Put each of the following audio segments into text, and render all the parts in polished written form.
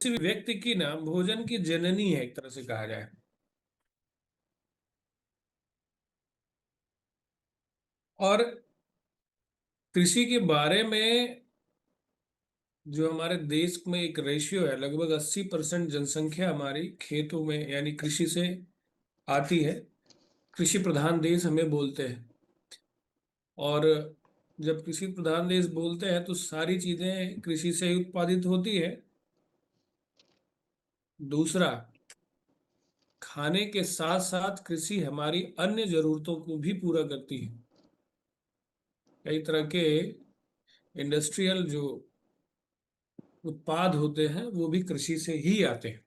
किसी भी व्यक्ति की ना भोजन की जननी है, एक तरह से कहा जाए। और कृषि के बारे में जो हमारे देश में एक रेशियो है, लगभग 80% जनसंख्या हमारी खेतों में यानी कृषि से आती है। कृषि प्रधान देश हमें बोलते हैं। और जब कृषि प्रधान देश बोलते हैं तो सारी चीजें कृषि से ही उत्पादित होती है। दूसरा, खाने के साथ साथ कृषि हमारी अन्य जरूरतों को भी पूरा करती है। कई तरह के इंडस्ट्रियल जो उत्पाद होते हैं वो भी कृषि से ही आते हैं।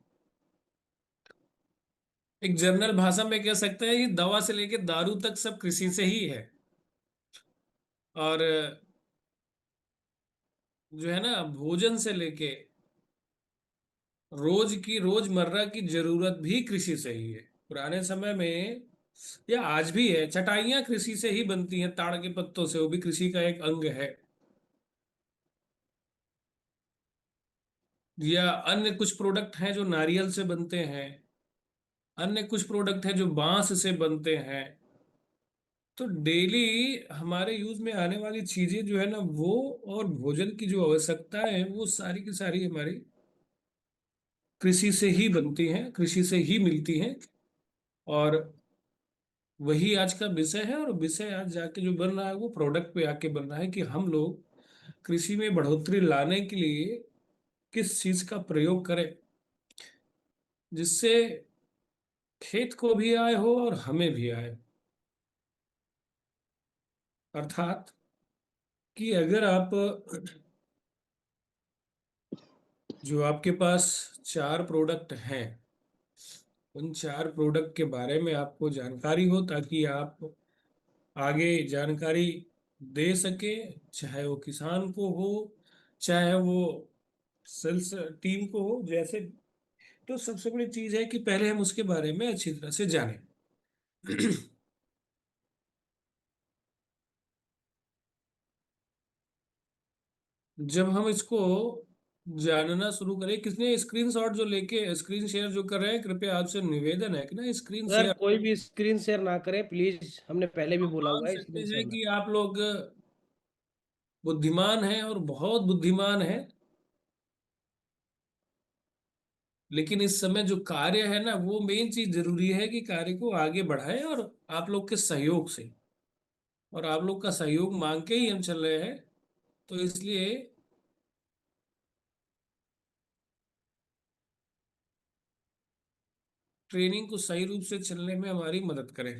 एक जनरल भाषा में कह सकते हैं कि दवा से लेके दारू तक सब कृषि से ही है। और जो है ना, भोजन से लेके रोज की रोजमर्रा की जरूरत भी कृषि से ही है। पुराने समय में या आज भी है, चटाइयाँ कृषि से ही बनती हैं, ताड़ के पत्तों से, वो भी कृषि का एक अंग है। या अन्य कुछ प्रोडक्ट हैं जो नारियल से बनते हैं। अन्य कुछ प्रोडक्ट हैं जो बांस से बनते हैं। तो डेली हमारे यूज में आने वाली चीजें जो है ना वो, और भोजन की जो आवश्यकता है वो सारी की सारी हमारी कृषि से ही बनती हैं, कृषि से ही मिलती हैं। और वही आज का विषय है। और विषय आज जाके जो बन रहा है वो प्रोडक्ट पे आके बन रहा है कि हम लोग कृषि में बढ़ोतरी लाने के लिए किस चीज का प्रयोग करें, जिससे खेत को भी आय हो और हमें भी आए। अर्थात कि अगर आप, जो आपके पास चार प्रोडक्ट हैं, उन चार प्रोडक्ट के बारे में आपको जानकारी हो ताकि आप आगे जानकारी दे सके, चाहे वो किसान को हो, चाहे वो सेल्स टीम को हो, जैसे। तो सबसे बड़ी चीज है कि पहले हम उसके बारे में अच्छी तरह से जानें। जब हम इसको जानना शुरू करें, किसने स्क्रीनशॉट जो लेके स्क्रीन शेयर जो कर रहे हैं, कृपया आपसे निवेदन है कि ना स्क्रीन सर शेयर। कोई भी स्क्रीन शेयर ना करें प्लीज, हमने पहले भी हम बोला मान हुआ है सकते स्क्रीन शेयर हैं ना। कि आप लोग बुद्धिमान हैं और बहुत बुद्धिमान हैं। लेकिन इस समय जो कार्य है ना, वो मेन चीज जरूरी है कि कार्य को आगे बढ़ाएं, और आप लोग के सहयोग से। और आप लोग का सहयोग मांग के ही हम चल रहे हैं। तो इसलिए ट्रेनिंग को सही रूप से चलने में हमारी मदद करें।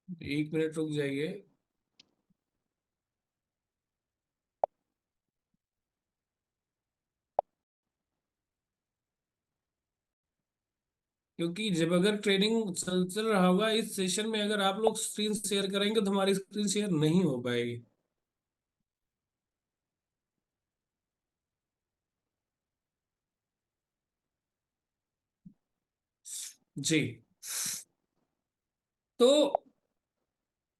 1 मिनट रुक जाइए। क्योंकि जब अगर ट्रेनिंग चल चल रहा होगा इस सेशन में, अगर आप लोग स्क्रीन शेयर करेंगे तो हमारी स्क्रीन शेयर नहीं हो पाएगी। जी। तो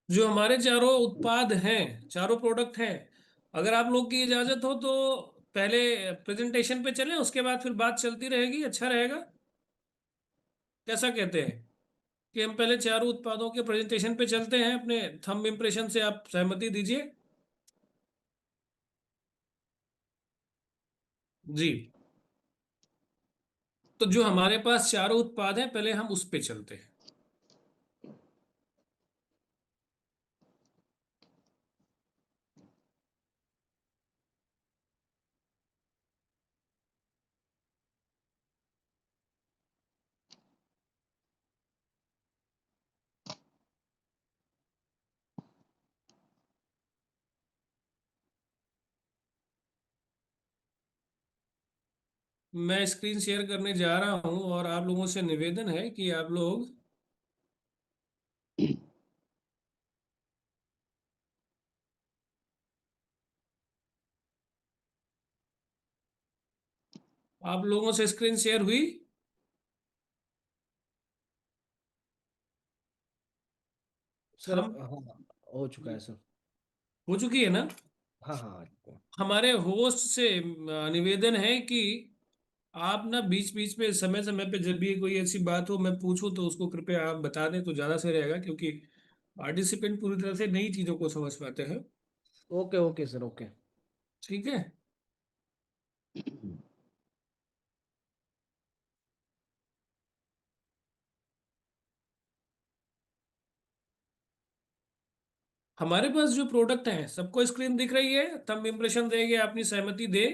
जो हमारे चारों उत्पाद हैं, चारों प्रोडक्ट हैं, अगर आप लोग की इजाजत हो तो पहले प्रेजेंटेशन पे चलें, उसके बाद फिर बात चलती रहेगी, अच्छा रहेगा। कैसा कहते हैं कि हम पहले चारों उत्पादों के प्रेजेंटेशन पे चलते हैं? अपने थंब इम्प्रेशन से आप सहमति दीजिए। जी। तो जो हमारे पास चारों उत्पाद हैं, पहले हम उस पे चलते हैं। मैं स्क्रीन शेयर करने जा रहा हूं और आप लोगों से निवेदन है कि आप लोगों से स्क्रीन शेयर हुई? सर हम हाँ, हो चुका है सर। हो चुकी है ना? हाँ हाँ। हमारे होस्ट से निवेदन है कि आप ना बीच बीच में समय समय पे जब भी कोई ऐसी बात हो मैं पूछूं तो उसको कृपया आप बता दें तो ज्यादा सही रहेगा, क्योंकि पार्टिसिपेंट पूरी तरह से नई चीजों को समझ पाते हैं। Okay okay sir, okay. ठीक है। हमारे पास जो प्रोडक्ट है सबको स्क्रीन दिख रही है, थंब इम्प्रेशन देंगे, अपनी सहमति दे।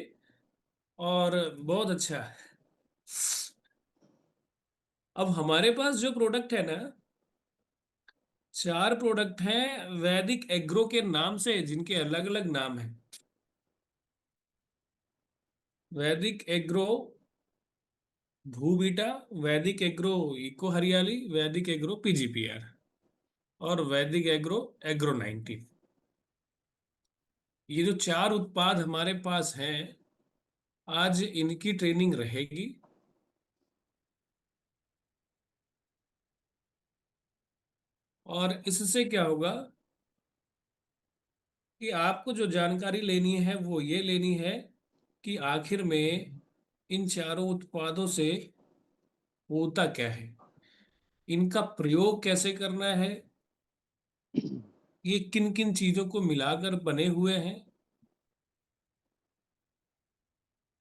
और बहुत अच्छा। अब हमारे पास जो प्रोडक्ट है ना, चार प्रोडक्ट हैं वैदिक एग्रो के नाम से, जिनके अलग अलग नाम हैं। वैदिक एग्रो भूबीटा, वैदिक एग्रो इको हरियाली, वैदिक एग्रो पीजीपीआर, और वैदिक एग्रो एग्रो 19। ये जो चार उत्पाद हमारे पास हैं, आज इनकी ट्रेनिंग रहेगी। और इससे क्या होगा कि आपको जो जानकारी लेनी है वो ये लेनी है कि आखिर में इन चारों उत्पादों से होता क्या है, इनका प्रयोग कैसे करना है, ये किन किन चीजों को मिलाकर बने हुए हैं,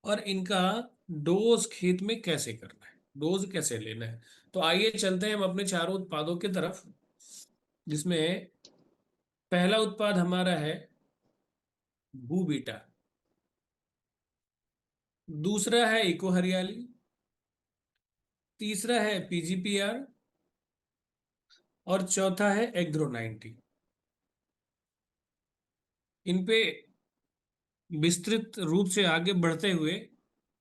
और इनका डोज खेत में कैसे करना है, डोज कैसे लेना है। तो आइए चलते हैं हम अपने चारों उत्पादों की तरफ, जिसमें पहला उत्पाद हमारा है बूबीटा, दूसरा है इको हरियाली, तीसरा है पीजीपीआर, और चौथा है एग्रो 90। इन पे विस्तृत रूप से आगे बढ़ते हुए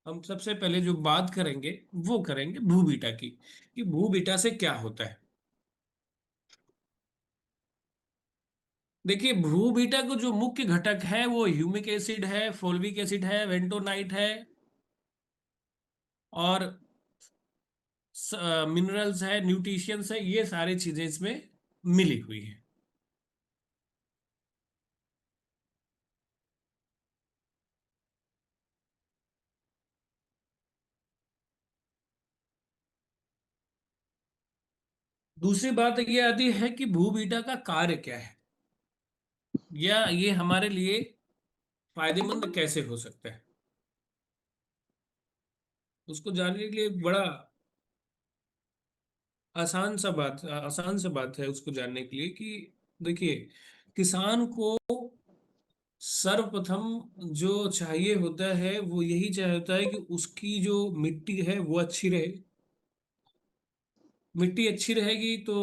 हम सबसे पहले जो बात करेंगे वो करेंगे भूबीटा की, कि भूबीटा से क्या होता है। देखिए, भूबीटा को जो मुख्य घटक है वो ह्यूमिक एसिड है, फोल्विक एसिड है, वेंटोनाइट है, और मिनरल्स है, न्यूट्रिशियंस है, ये सारी चीजें इसमें मिली हुई है। दूसरी बात ये आती है कि भूबीटा का कार्य क्या है, या ये हमारे लिए फायदेमंद कैसे हो सकता है। उसको जानने के लिए बड़ा आसान सा बात है उसको जानने के लिए कि देखिए, किसान को सर्वप्रथम जो चाहिए होता है वो यही चाहता है कि उसकी जो मिट्टी है वो अच्छी रहे। मिट्टी अच्छी रहेगी तो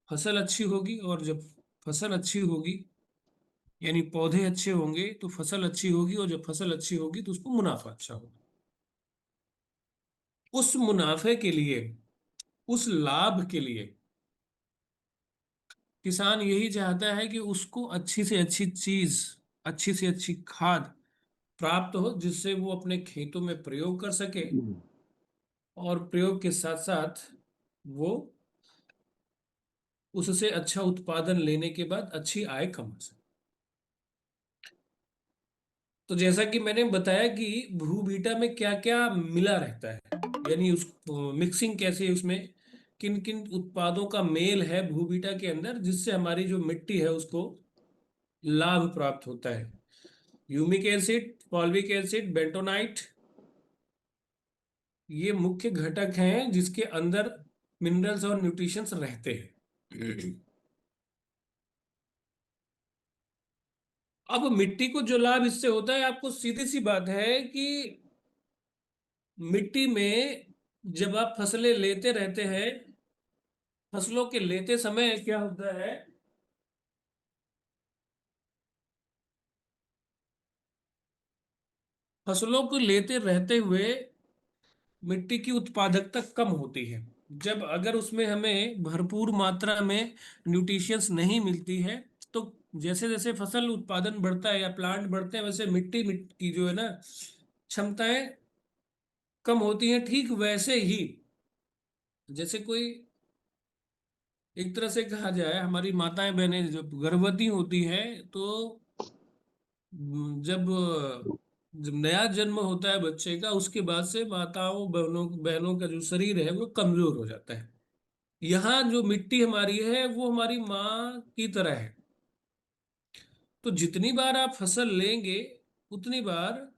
फसल अच्छी होगी, और जब फसल अच्छी होगी यानी पौधे अच्छे होंगे तो फसल अच्छी होगी, और जब फसल अच्छी होगी तो उसको मुनाफा अच्छा होगा। उस मुनाफे के लिए, उस लाभ के लिए किसान यही चाहता है कि उसको अच्छी से अच्छी चीज, अच्छी से अच्छी खाद प्राप्त हो, जिससे वो अपने खेतों में प्रयोग कर सके, और प्रयोग के साथ साथ वो उससे अच्छा उत्पादन लेने के बाद अच्छी आय कमा सके। तो जैसा कि मैंने बताया कि भ्रू बीटा में क्या क्या मिला रहता है, यानी उस मिक्सिंग कैसे है उसमें, किन किन उत्पादों का मेल है भू बीटा के अंदर, जिससे हमारी जो मिट्टी है उसको लाभ प्राप्त होता है। ह्यूमिक एसिड, फॉल्विक एसिड, बेंटोनाइट, ये मुख्य घटक हैं जिसके अंदर मिनरल्स और न्यूट्रिशंस रहते हैं। अब मिट्टी को जो लाभ इससे होता है, आपको सीधी सी बात है कि मिट्टी में जब आप फसलें लेते रहते हैं, फसलों के लेते समय क्या होता है, फसलों को लेते रहते हुए मिट्टी की उत्पादकता कम होती है। जब अगर उसमें हमें भरपूर मात्रा में न्यूट्रिशंस नहीं मिलती है, तो जैसे जैसे फसल उत्पादन बढ़ता है या प्लांट बढ़ते हैं, वैसे मिट्टी की जो है ना क्षमताएं कम होती हैं। ठीक वैसे ही जैसे कोई एक तरह से कहा जाए, हमारी माताएं बहनें जब गर्भवती होती हैं तो जब नया जन्म होता है बच्चे का, उसके बाद से माताओं बहनों बहनों का जो शरीर है वो कमजोर हो जाता है। यहाँ जो मिट्टी हमारी है वो हमारी माँ की तरह है। तो जितनी बार आप फसल लेंगे, उतनी बार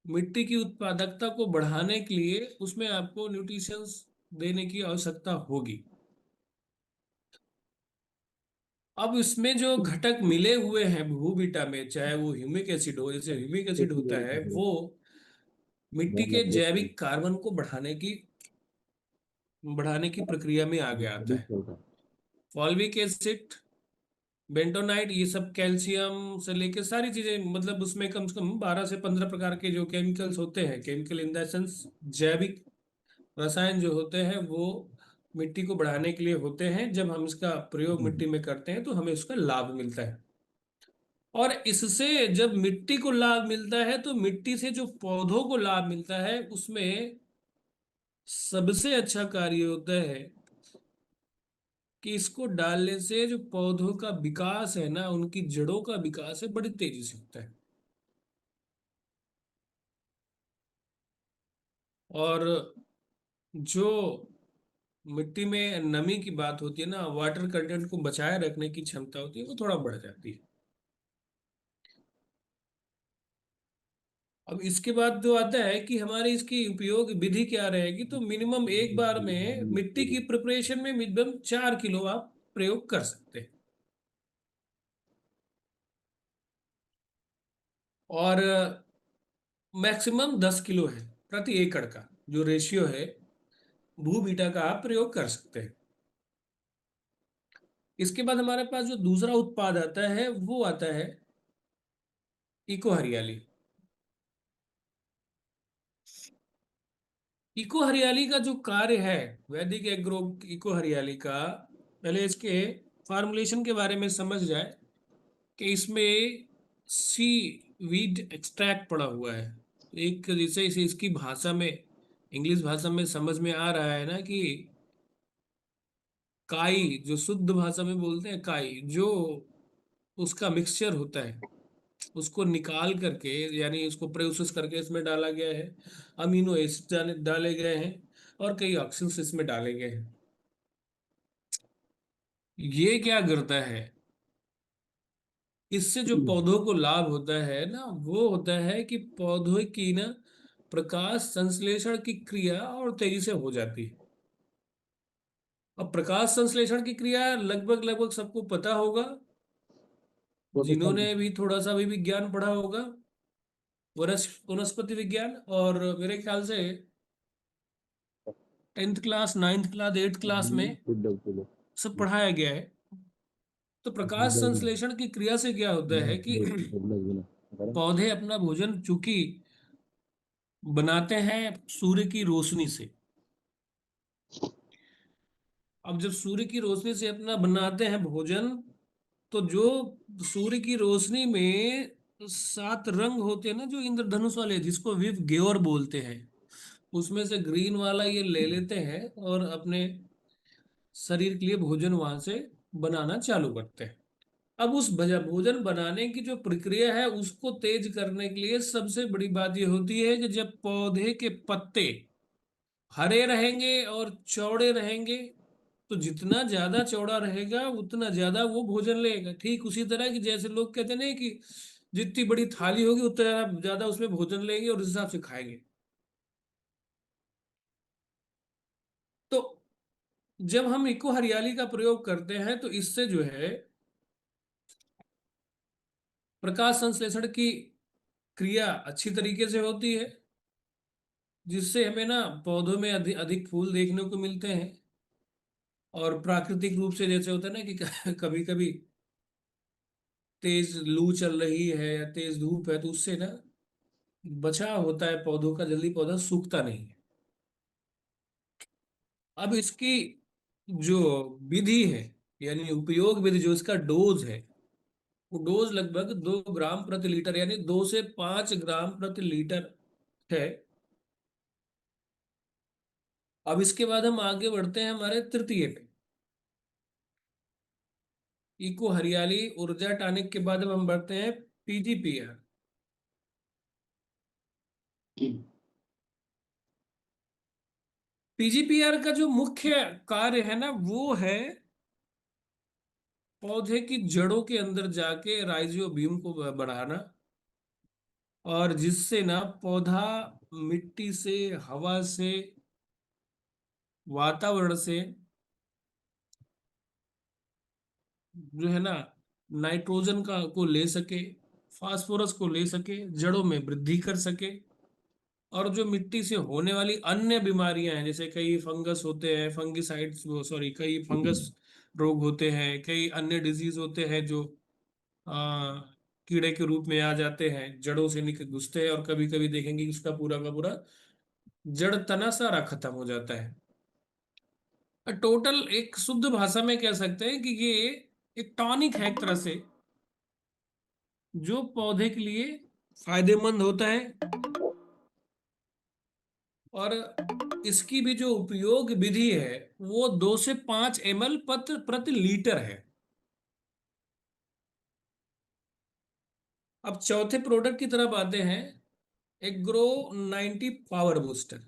मिट्टी की उत्पादकता को बढ़ाने के लिए उसमें आपको न्यूट्रिशंस देने की आवश्यकता होगी। अब इसमें जो घटक मिले हुए हैं भूबिटा में, चाहे वो ह्यूमिक एसिड हो, जैसे ह्यूमिक एसिड होता है वो मिट्टी के जैविक कार्बन को बढ़ाने की प्रक्रिया में आगे आता है। फॉल्विक एसिड, बेंटोनाइट, ये सब कैल्शियम से लेके सारी चीजें, मतलब उसमें कम से कम 12 से 15 प्रकार के जो केमिकल्स होते हैं, केमिकल इन द सेंस जैविक रसायन जो होते हैं, वो मिट्टी को बढ़ाने के लिए होते हैं। जब हम इसका प्रयोग मिट्टी में करते हैं तो हमें उसका लाभ मिलता है। और इससे जब मिट्टी को लाभ मिलता है तो मिट्टी से जो पौधों को लाभ मिलता है, उसमें सबसे अच्छा कार्य होता है कि इसको डालने से जो पौधों का विकास है ना, उनकी जड़ों का विकास है, बड़ी तेजी से होता है। और जो मिट्टी में नमी की बात होती है ना, वाटर कंटेंट को बचाए रखने की क्षमता होती है, वो थोड़ा बढ़ जाती है। अब इसके बाद जो आता है कि हमारी इसकी उपयोग विधि क्या रहेगी, तो मिनिमम एक बार में मिट्टी की प्रिपरेशन में मिनिमम 4 किलो आप प्रयोग कर सकते हैं। और मैक्सिमम 10 किलो है प्रति एकड़ का जो रेशियो है, भू बीटा का आप प्रयोग कर सकते हैं। इसके बाद हमारे पास जो दूसरा उत्पाद आता है वो आता है इको हरियाली। इको हरियाली का जो कार्य है, वैदिक एग्रो इको हरियाली का, पहले इसके फार्मूलेशन के बारे में समझ जाए कि इसमें सी वीड एक्सट्रैक्ट पड़ा हुआ है। एक जैसे इसे इसकी भाषा में, इंग्लिश भाषा में समझ में आ रहा है ना कि काई, जो शुद्ध भाषा में बोलते हैं काई, जो उसका मिक्सचर होता है, उसको निकाल करके, यानी उसको प्रोसेस करके इसमें डाला गया है। अमीनो एसिड डाले गए हैं और कई ऑक्सीजन इसमें डाले गए हैं। ये क्या करता है, इससे जो पौधों को लाभ होता है ना, वो होता है कि पौधों की ना प्रकाश संश्लेषण की क्रिया और तेजी से हो जाती है। अब प्रकाश संश्लेषण की क्रिया लगभग लगभग सबको पता होगा, जिन्होंने भी थोड़ा सा भी विज्ञान पढ़ा होगा, वनस्पति विज्ञान, और मेरे ख्याल से 10th class, 9th class, 8th class में सब पढ़ाया गया है। तो प्रकाश संश्लेषण की क्रिया से क्या होता है कि पौधे अपना भोजन चूंकि बनाते हैं सूर्य की रोशनी से। अब जब सूर्य की रोशनी से अपना बनाते हैं भोजन, तो जो सूर्य की रोशनी में 7 रंग होते हैं ना, जो इंद्रधनुष वाले, जिसको विव ग्योर बोलते हैं, उसमें से ग्रीन वाला ये ले लेते हैं और अपने शरीर के लिए भोजन वहां से बनाना चालू करते हैं। अब उस भोजन बनाने की जो प्रक्रिया है उसको तेज करने के लिए सबसे बड़ी बात यह होती है कि जब पौधे के पत्ते हरे रहेंगे और चौड़े रहेंगे, तो जितना ज्यादा चौड़ा रहेगा उतना ज्यादा वो भोजन लेगा। ठीक उसी तरह की, जैसे लोग कहते नहीं कि जितनी बड़ी थाली होगी उतना ज्यादा ज्यादा उसमें भोजन लेंगे और उस हिसाब से खाएंगे। तो जब हम इको हरियाली का प्रयोग करते हैं तो इससे जो है प्रकाश संश्लेषण की क्रिया अच्छी तरीके से होती है, जिससे हमें ना पौधों में अधिक अधिक फूल देखने को मिलते हैं। और प्राकृतिक रूप से जैसे होता है ना कि कभी कभी तेज लू चल रही है या तेज धूप है, तो उससे ना बचाव होता है पौधों का, जल्दी पौधा सूखता नहीं है। अब इसकी जो विधि है, यानी उपयोग विधि, जो इसका डोज है, वो डोज लगभग 2 ग्राम प्रति लीटर, यानी 2 से 5 ग्राम प्रति लीटर है। अब इसके बाद हम आगे बढ़ते हैं हमारे तृतीय पे। इको हरियाली ऊर्जा टॉनिक के बाद अब हम बढ़ते हैं पीजीपीआर। पीजीपीआर का जो मुख्य कार्य है ना वो है पौधे की जड़ों के अंदर जाके राइजोबियम को बढ़ाना, और जिससे ना पौधा मिट्टी से, हवा से, वातावरण से जो है ना नाइट्रोजन का को ले सके, फास्फोरस को ले सके, जड़ों में वृद्धि कर सके। और जो मिट्टी से होने वाली अन्य बीमारियां हैं, जैसे कई फंगस होते हैं, फंगिसाइड्स, वो सॉरी, कई फंगस रोग होते हैं, कई अन्य डिजीज होते हैं जो आ, कीड़े के रूप में आ जाते हैं, जड़ों से निकल घुसते हैं, और कभी कभी देखेंगे कि उसका पूरा का पूरा जड़ तना सारा खत्म हो जाता है। टोटल एक शुद्ध भाषा में कह सकते हैं कि ये एक टॉनिक है एक तरह से, जो पौधे के लिए फायदेमंद होता है। और इसकी भी जो उपयोग विधि है वो 2 से 5 ml प्रति प्रति लीटर है। अब चौथे प्रोडक्ट की तरफ आते हैं, agro 90 power booster.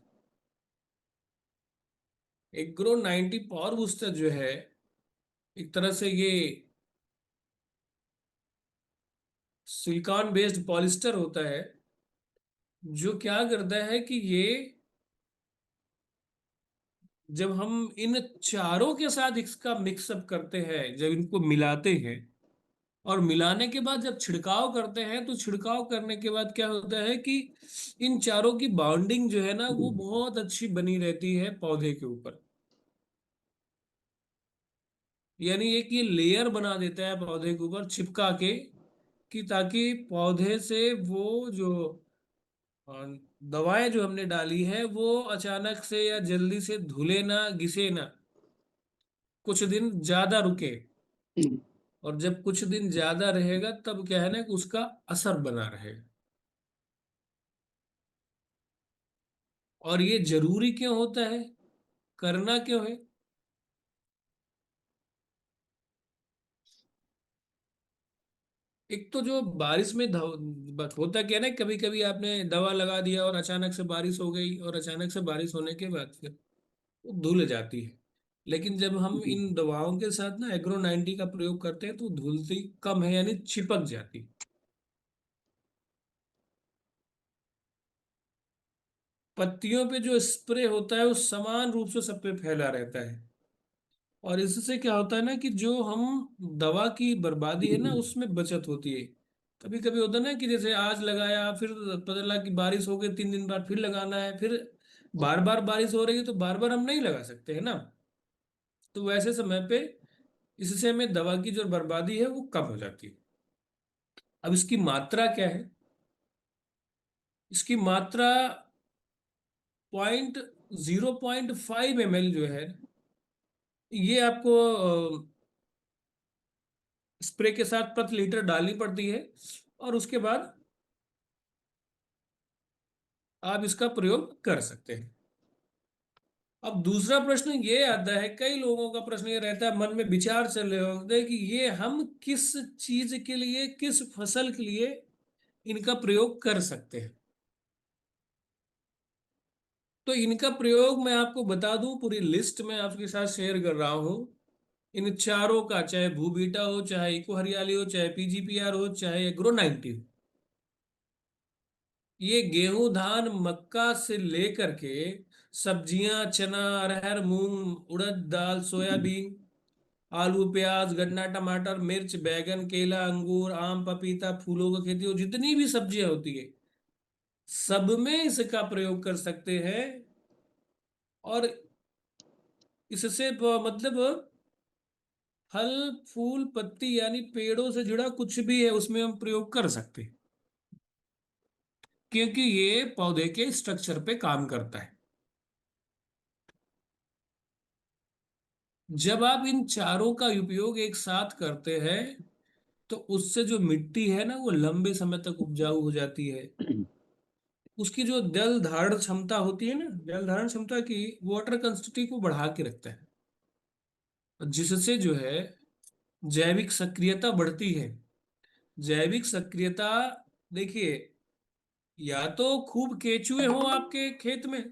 Agro 90 power booster जो है, एक तरह से ये सिलिकॉन बेस्ड पॉलिस्टर होता है, जो क्या करता है कि ये जब हम इन चारों के साथ इसका मिक्सअप करते हैं, जब इनको मिलाते हैं और मिलाने के बाद जब छिड़काव करते हैं, तो छिड़काव करने के बाद क्या होता है कि इन चारों की बाउंडिंग जो है ना वो बहुत अच्छी बनी रहती है पौधे के ऊपर। यानी एक ये लेयर बना देता है पौधे के ऊपर चिपका के, कि ताकि पौधे से वो जो अ, दवाएं जो हमने डाली है वो अचानक से या जल्दी से धुले ना, घिसे ना, कुछ दिन ज्यादा रुके। और जब कुछ दिन ज्यादा रहेगा तब क्या है ना कि उसका असर बना रहेगा। और ये जरूरी क्यों होता है, करना क्यों है? एक तो जो बारिश में होता क्या है ना, कभी कभी आपने दवा लगा दिया और अचानक से बारिश हो गई, और अचानक से बारिश होने के बाद फिर वो धुल जाती है। लेकिन जब हम इन दवाओं के साथ ना एग्रो 90 का प्रयोग करते हैं तो धुलती कम है, यानी चिपक जाती। पत्तियों पे जो स्प्रे होता है वो समान रूप से सब पे फैला रहता है। और इससे क्या होता है ना कि जो हम दवा की बर्बादी है ना उसमें बचत होती है। कभी कभी होता है ना कि जैसे आज लगाया, फिर पता चला कि बारिश हो गई, 3 दिन बाद फिर लगाना है, फिर बार बार बारिश हो रही है तो बार बार हम नहीं लगा सकते है ना। तो वैसे समय पे इससे हमें दवा की जो बर्बादी है वो कम हो जाती है। अब इसकी मात्रा क्या है? इसकी मात्रा 0.5 ml जो है, ये आपको स्प्रे के साथ प्रति लीटर डालनी पड़ती है। और उसके बाद आप इसका प्रयोग कर सकते हैं। अब दूसरा प्रश्न ये आता है, कई लोगों का प्रश्न ये रहता है, मन में विचार चल रहे होते हैं कि ये हम किस चीज के लिए, किस फसल के लिए इनका प्रयोग कर सकते हैं। तो इनका प्रयोग मैं आपको बता दूं, पूरी लिस्ट में आपके साथ शेयर कर रहा हूं। इन चारों का, चाहे भूबीटा हो, चाहे इको हरियाली हो, चाहे पीजीपीआर हो, चाहे एग्रो 90 हो, ये गेहूं, धान, मक्का से लेकर के सब्जियां, चना, अरहर, मूंग, उड़द दाल, सोयाबीन, आलू, प्याज, गन्ना, टमाटर, मिर्च, बैगन, केला, अंगूर, आम, पपीता, फूलों की खेती हो, जितनी भी सब्जियां होती है सब में इसका प्रयोग कर सकते हैं। और इससे मतलब फल, फूल, पत्ती यानी पेड़ों से जुड़ा कुछ भी है उसमें हम प्रयोग कर सकते हैं, क्योंकि ये पौधे के स्ट्रक्चर पे काम करता है। जब आप इन चारों का उपयोग एक साथ करते हैं तो उससे जो मिट्टी है ना वो लंबे समय तक उपजाऊ हो जाती है। उसकी जो जल धारण क्षमता होती है ना, जल धारण क्षमता की, वाटर कंसिस्टेंसी को बढ़ा के रखता है, जिससे जो है जैविक सक्रियता बढ़ती है। जैविक सक्रियता, देखिए, या तो खूब केचुए हो आपके खेत में,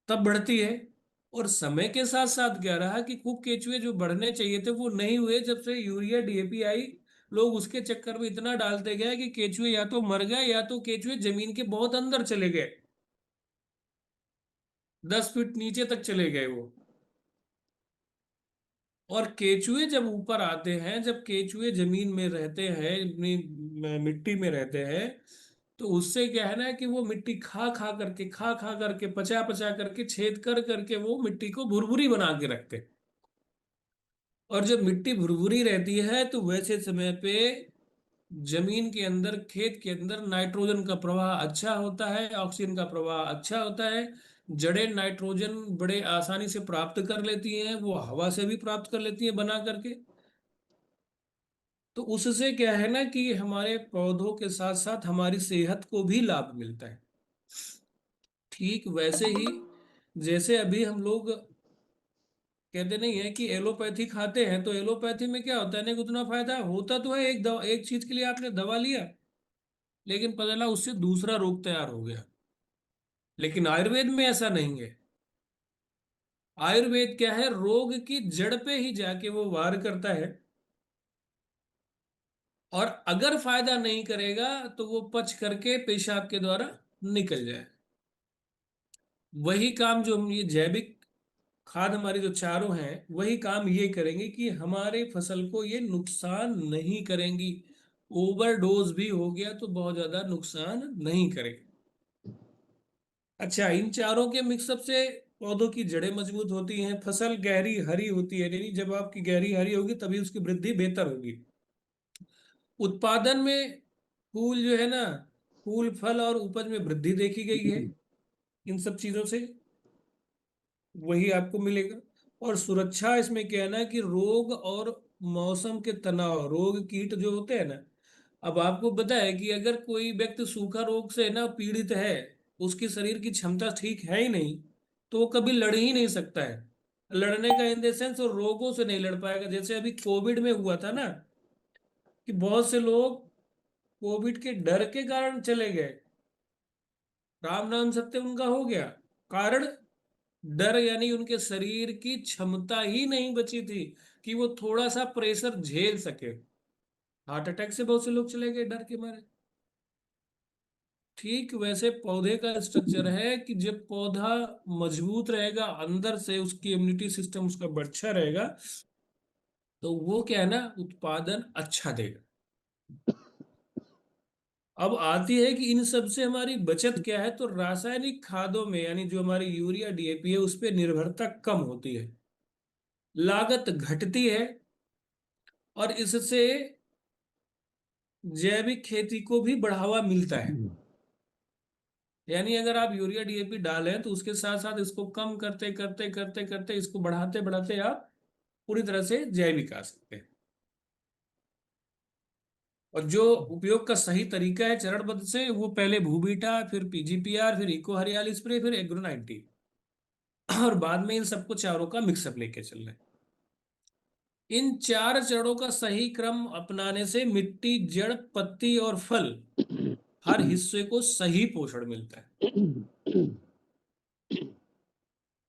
तब बढ़ती है। और समय के साथ साथ क्या रहा कि खूब केचुए जो बढ़ने चाहिए थे वो नहीं हुए, जब से यूरिया डीएपी आई। लोग उसके चक्कर में इतना डालते गए कि केचुए या तो मर गए, या तो केचुए जमीन के बहुत अंदर चले गए, 10 फीट नीचे तक चले गए वो। और केचुए जब ऊपर आते हैं, जब केचुए जमीन में रहते हैं, अपनी मिट्टी में रहते हैं, तो उससे क्या है ना कि वो मिट्टी खा खा करके, पचा पचा करके, छेद कर करके वो मिट्टी को भुरभुरी बना के रखते हैं। और जब मिट्टी भुरभुरी रहती है तो वैसे समय पे जमीन के अंदर, खेत के अंदर नाइट्रोजन का प्रवाह अच्छा होता है, ऑक्सीजन का प्रवाह अच्छा होता है। जड़ें नाइट्रोजन बड़े आसानी से प्राप्त कर लेती हैं, वो हवा से भी प्राप्त कर लेती हैं बना करके। तो उससे क्या है ना कि हमारे पौधों के साथ साथ हमारी सेहत को भी लाभ मिलता है। ठीक वैसे ही जैसे अभी हम लोग कहते नहीं है कि एलोपैथी खाते हैं, तो एलोपैथी में क्या होता है ना कि उतना फायदा होता तो है, एक दवा, एक चीज के लिए आपने दवा लिया, लेकिन पता चला उससे दूसरा रोग तैयार हो गया। लेकिन आयुर्वेद में ऐसा नहीं है। आयुर्वेद क्या है, रोग की जड़ पे ही जाके वो वार करता है। और अगर फायदा नहीं करेगा तो वो पच करके पेशाब के द्वारा निकल जाए। वही काम जो हम ये जैविक खाद हमारी जो चारों हैं, वही काम ये करेंगे कि हमारे फसल को ये नुकसान नहीं करेंगी। ओवरडोज भी हो गया तो बहुत ज्यादा नुकसान नहीं करेगी। अच्छा, इन चारों के मिक्सअप से पौधों की जड़ें मजबूत होती हैं, फसल गहरी हरी होती है, यानी जब आपकी गहरी हरी होगी तभी उसकी वृद्धि बेहतर होगी। उत्पादन में फूल जो है ना, फूल फल और उपज में वृद्धि देखी गई है इन सब चीजों से, वही आपको मिलेगा। और सुरक्षा इसमें क्या है ना कि रोग और मौसम के तनाव, रोग कीट जो होते हैं ना, अब आपको पता है कि अगर कोई व्यक्ति सूखा रोग से ना पीड़ित है, उसकी शरीर की क्षमता ठीक है ही नहीं, तो वो कभी लड़ ही नहीं सकता है। लड़ने का इन द सेंस, और रोगों से नहीं लड़ पाएगा। जैसे अभी कोविड में हुआ था ना कि बहुत से लोग कोविड के डर के कारण चले गए, राम नाम सत्य उनका हो गया। कारण डर, यानी उनके शरीर की क्षमता ही नहीं बची थी कि वो थोड़ा सा प्रेशर झेल सके। हार्ट अटैक से बहुत से लोग चले गए डर के मारे। ठीक वैसे पौधे का स्ट्रक्चर है कि जब पौधा मजबूत रहेगा, अंदर से उसकी इम्यूनिटी सिस्टम उसका अच्छा रहेगा, तो वो क्या है ना, उत्पादन अच्छा देगा। अब आती है कि इन सब से हमारी बचत क्या है, तो रासायनिक खादों में, यानी जो हमारी यूरिया डीएपी है, उस पर निर्भरता कम होती है, लागत घटती है। और इससे जैविक खेती को भी बढ़ावा मिलता है। यानी अगर आप यूरिया डीएपी डालें तो उसके साथ साथ इसको कम करते करते करते करते, इसको बढ़ाते बढ़ाते आप पूरी तरह से जैविक आ सकते हैं। और जो उपयोग का सही तरीका है चरणबद्ध से, वो पहले भूबीटा, फिर पीजीपीआर, फिर इको हरियाली स्प्रे, फिर एग्रो 90, और बाद में इन सबको चारों का मिक्सअप लेके चलना है। इन चार चरणों का सही क्रम अपनाने से मिट्टी, जड़, पत्ती और फल, हर हिस्से को सही पोषण मिलता है।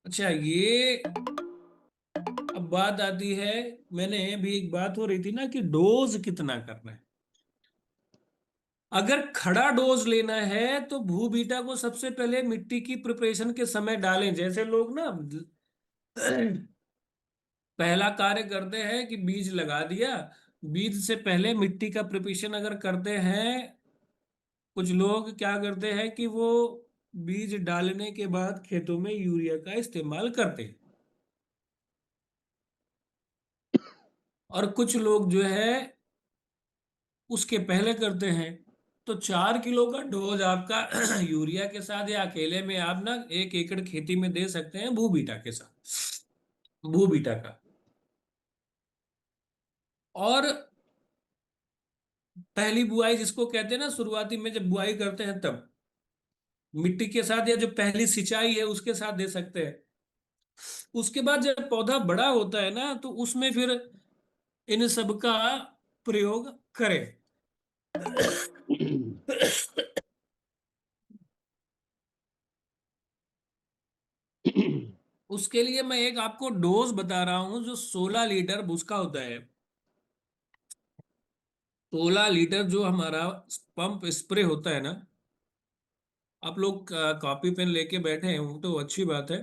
अच्छा, ये अब बात आती है, मैंने भी एक बात हो रही थी ना कि डोज कितना करना है। अगर खड़ा डोज लेना है तो भू बीटा को सबसे पहले मिट्टी की प्रिपरेशन के समय डालें। जैसे लोग ना पहला कार्य करते हैं कि बीज लगा दिया, बीज से पहले मिट्टी का प्रिपरेशन अगर करते हैं, कुछ लोग क्या करते हैं कि वो बीज डालने के बाद खेतों में यूरिया का इस्तेमाल करते हैं। और कुछ लोग जो है उसके पहले करते हैं। तो 4 किलो का डोज आपका यूरिया के साथ या अकेले में आप ना 1 एकड़ खेती में दे सकते हैं बूबीटा के साथ, बूबीटा का। और पहली बुआई जिसको कहते हैं ना, शुरुआती में जब बुआई करते हैं तब मिट्टी के साथ, या जो पहली सिंचाई है उसके साथ दे सकते हैं। उसके बाद जब पौधा बड़ा होता है ना, तो उसमें फिर इन सब का प्रयोग करें। उसके लिए मैं एक आपको डोज बता रहा हूं, जो 16 लीटर उसका होता है। 16 लीटर जो हमारा पंप स्प्रे होता है ना, आप लोग कॉपी पेन लेके बैठे हैं तो अच्छी बात है,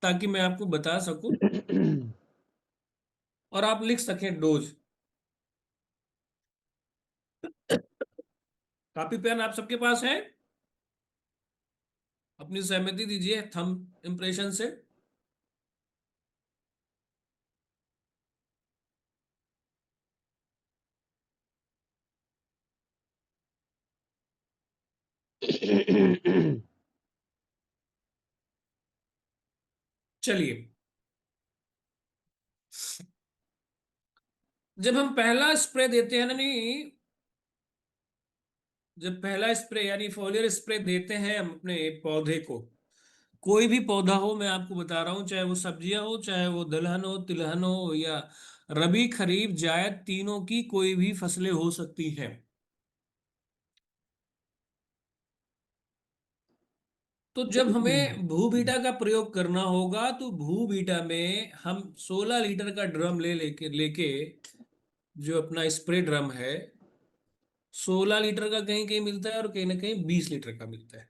ताकि मैं आपको बता सकूं और आप लिख सकें डोज। कॉपी पेन आप सबके पास है? अपनी सहमति दीजिए थंब इंप्रेशन से। चलिए, जब हम पहला स्प्रे देते हैं ना, नहीं, जब पहला स्प्रे यानी फोलियर स्प्रे देते हैं हम अपने पौधे को, कोई भी पौधा हो, मैं आपको बता रहा हूं, चाहे वो सब्जियां हो, चाहे वो दलहन हो, तिलहन हो, या रबी खरीफ जायद, तीनों की कोई भी फसलें हो सकती हैं। तो जब हमें भू बीटा का प्रयोग करना होगा, तो भू बीटा में हम 16 लीटर का ड्रम लेके जो अपना स्प्रे ड्रम है, 16 लीटर का कहीं कहीं मिलता है और कहीं ना कहीं 20 लीटर का मिलता है।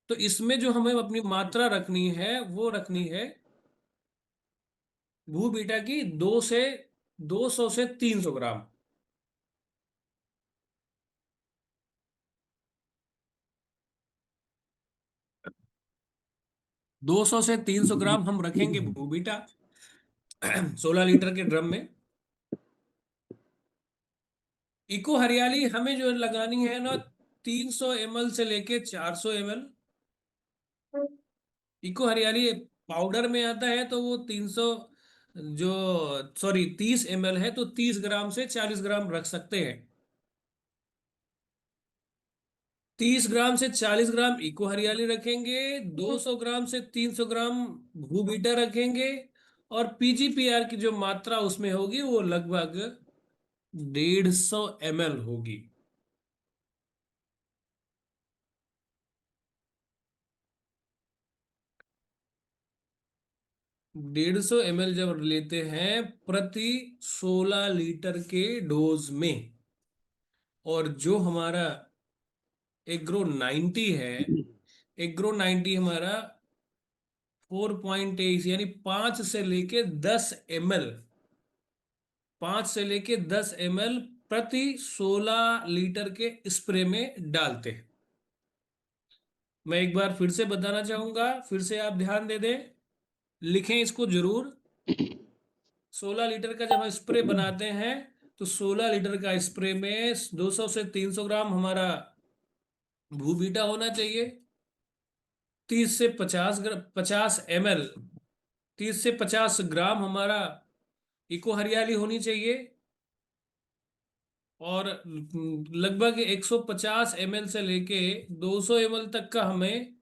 तो इसमें जो हमें अपनी मात्रा रखनी है, वो रखनी है भू बीटा की 200 से 300 ग्राम। 200 से 300 ग्राम हम रखेंगे भू बीटा 16 लीटर के ड्रम में। इको हरियाली हमें जो लगानी है ना, 300 ml से लेके 400 ml। इको हरियाली पाउडर में आता है तो वो 300, जो सॉरी 30 ml है, तो 30 ग्राम से 40 ग्राम रख सकते हैं। 30 ग्राम से 40 ग्राम इको हरियाली रखेंगे, 200 ग्राम से 300 ग्राम भू बीटा रखेंगे, और पीजीपीआर की जो मात्रा उसमें होगी वो लगभग 150 ml होगी। 150 ml जब लेते हैं प्रति 16 लीटर के डोज में, और जो हमारा एग्रो 90 है, एग्रो 90 हमारा 4.8 यानी 5 से लेके 10 ml, 5 से लेके 10 ml प्रति 16 लीटर के स्प्रे में डालते हैं। मैं एक बार फिर से बताना चाहूंगा, फिर से आप ध्यान दे दें, लिखें इसको जरूर। 16 लीटर का जब हम स्प्रे बनाते हैं, तो 16 लीटर का स्प्रे में 200 से 300 ग्राम हमारा भूबीटा होना चाहिए। 50 से 50 ग्राम हमारा इको हरियाली होनी चाहिए, और लगभग 150 ml से लेके 200 ml तक का हमें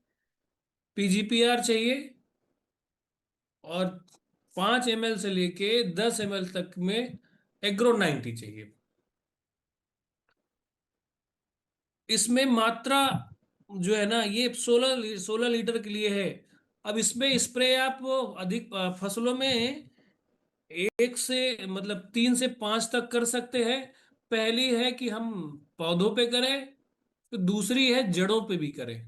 पीजीपीआर चाहिए, और 5 ml से लेके 10 ml तक में एग्रो 90 चाहिए। इसमें मात्रा जो है ना, ये 16 लीटर के लिए है। अब इसमें स्प्रे आप अधिक फसलों में 3 से 5 तक कर सकते हैं। पहली है कि हम पौधों पे करें, तो दूसरी है जड़ों पे भी करें।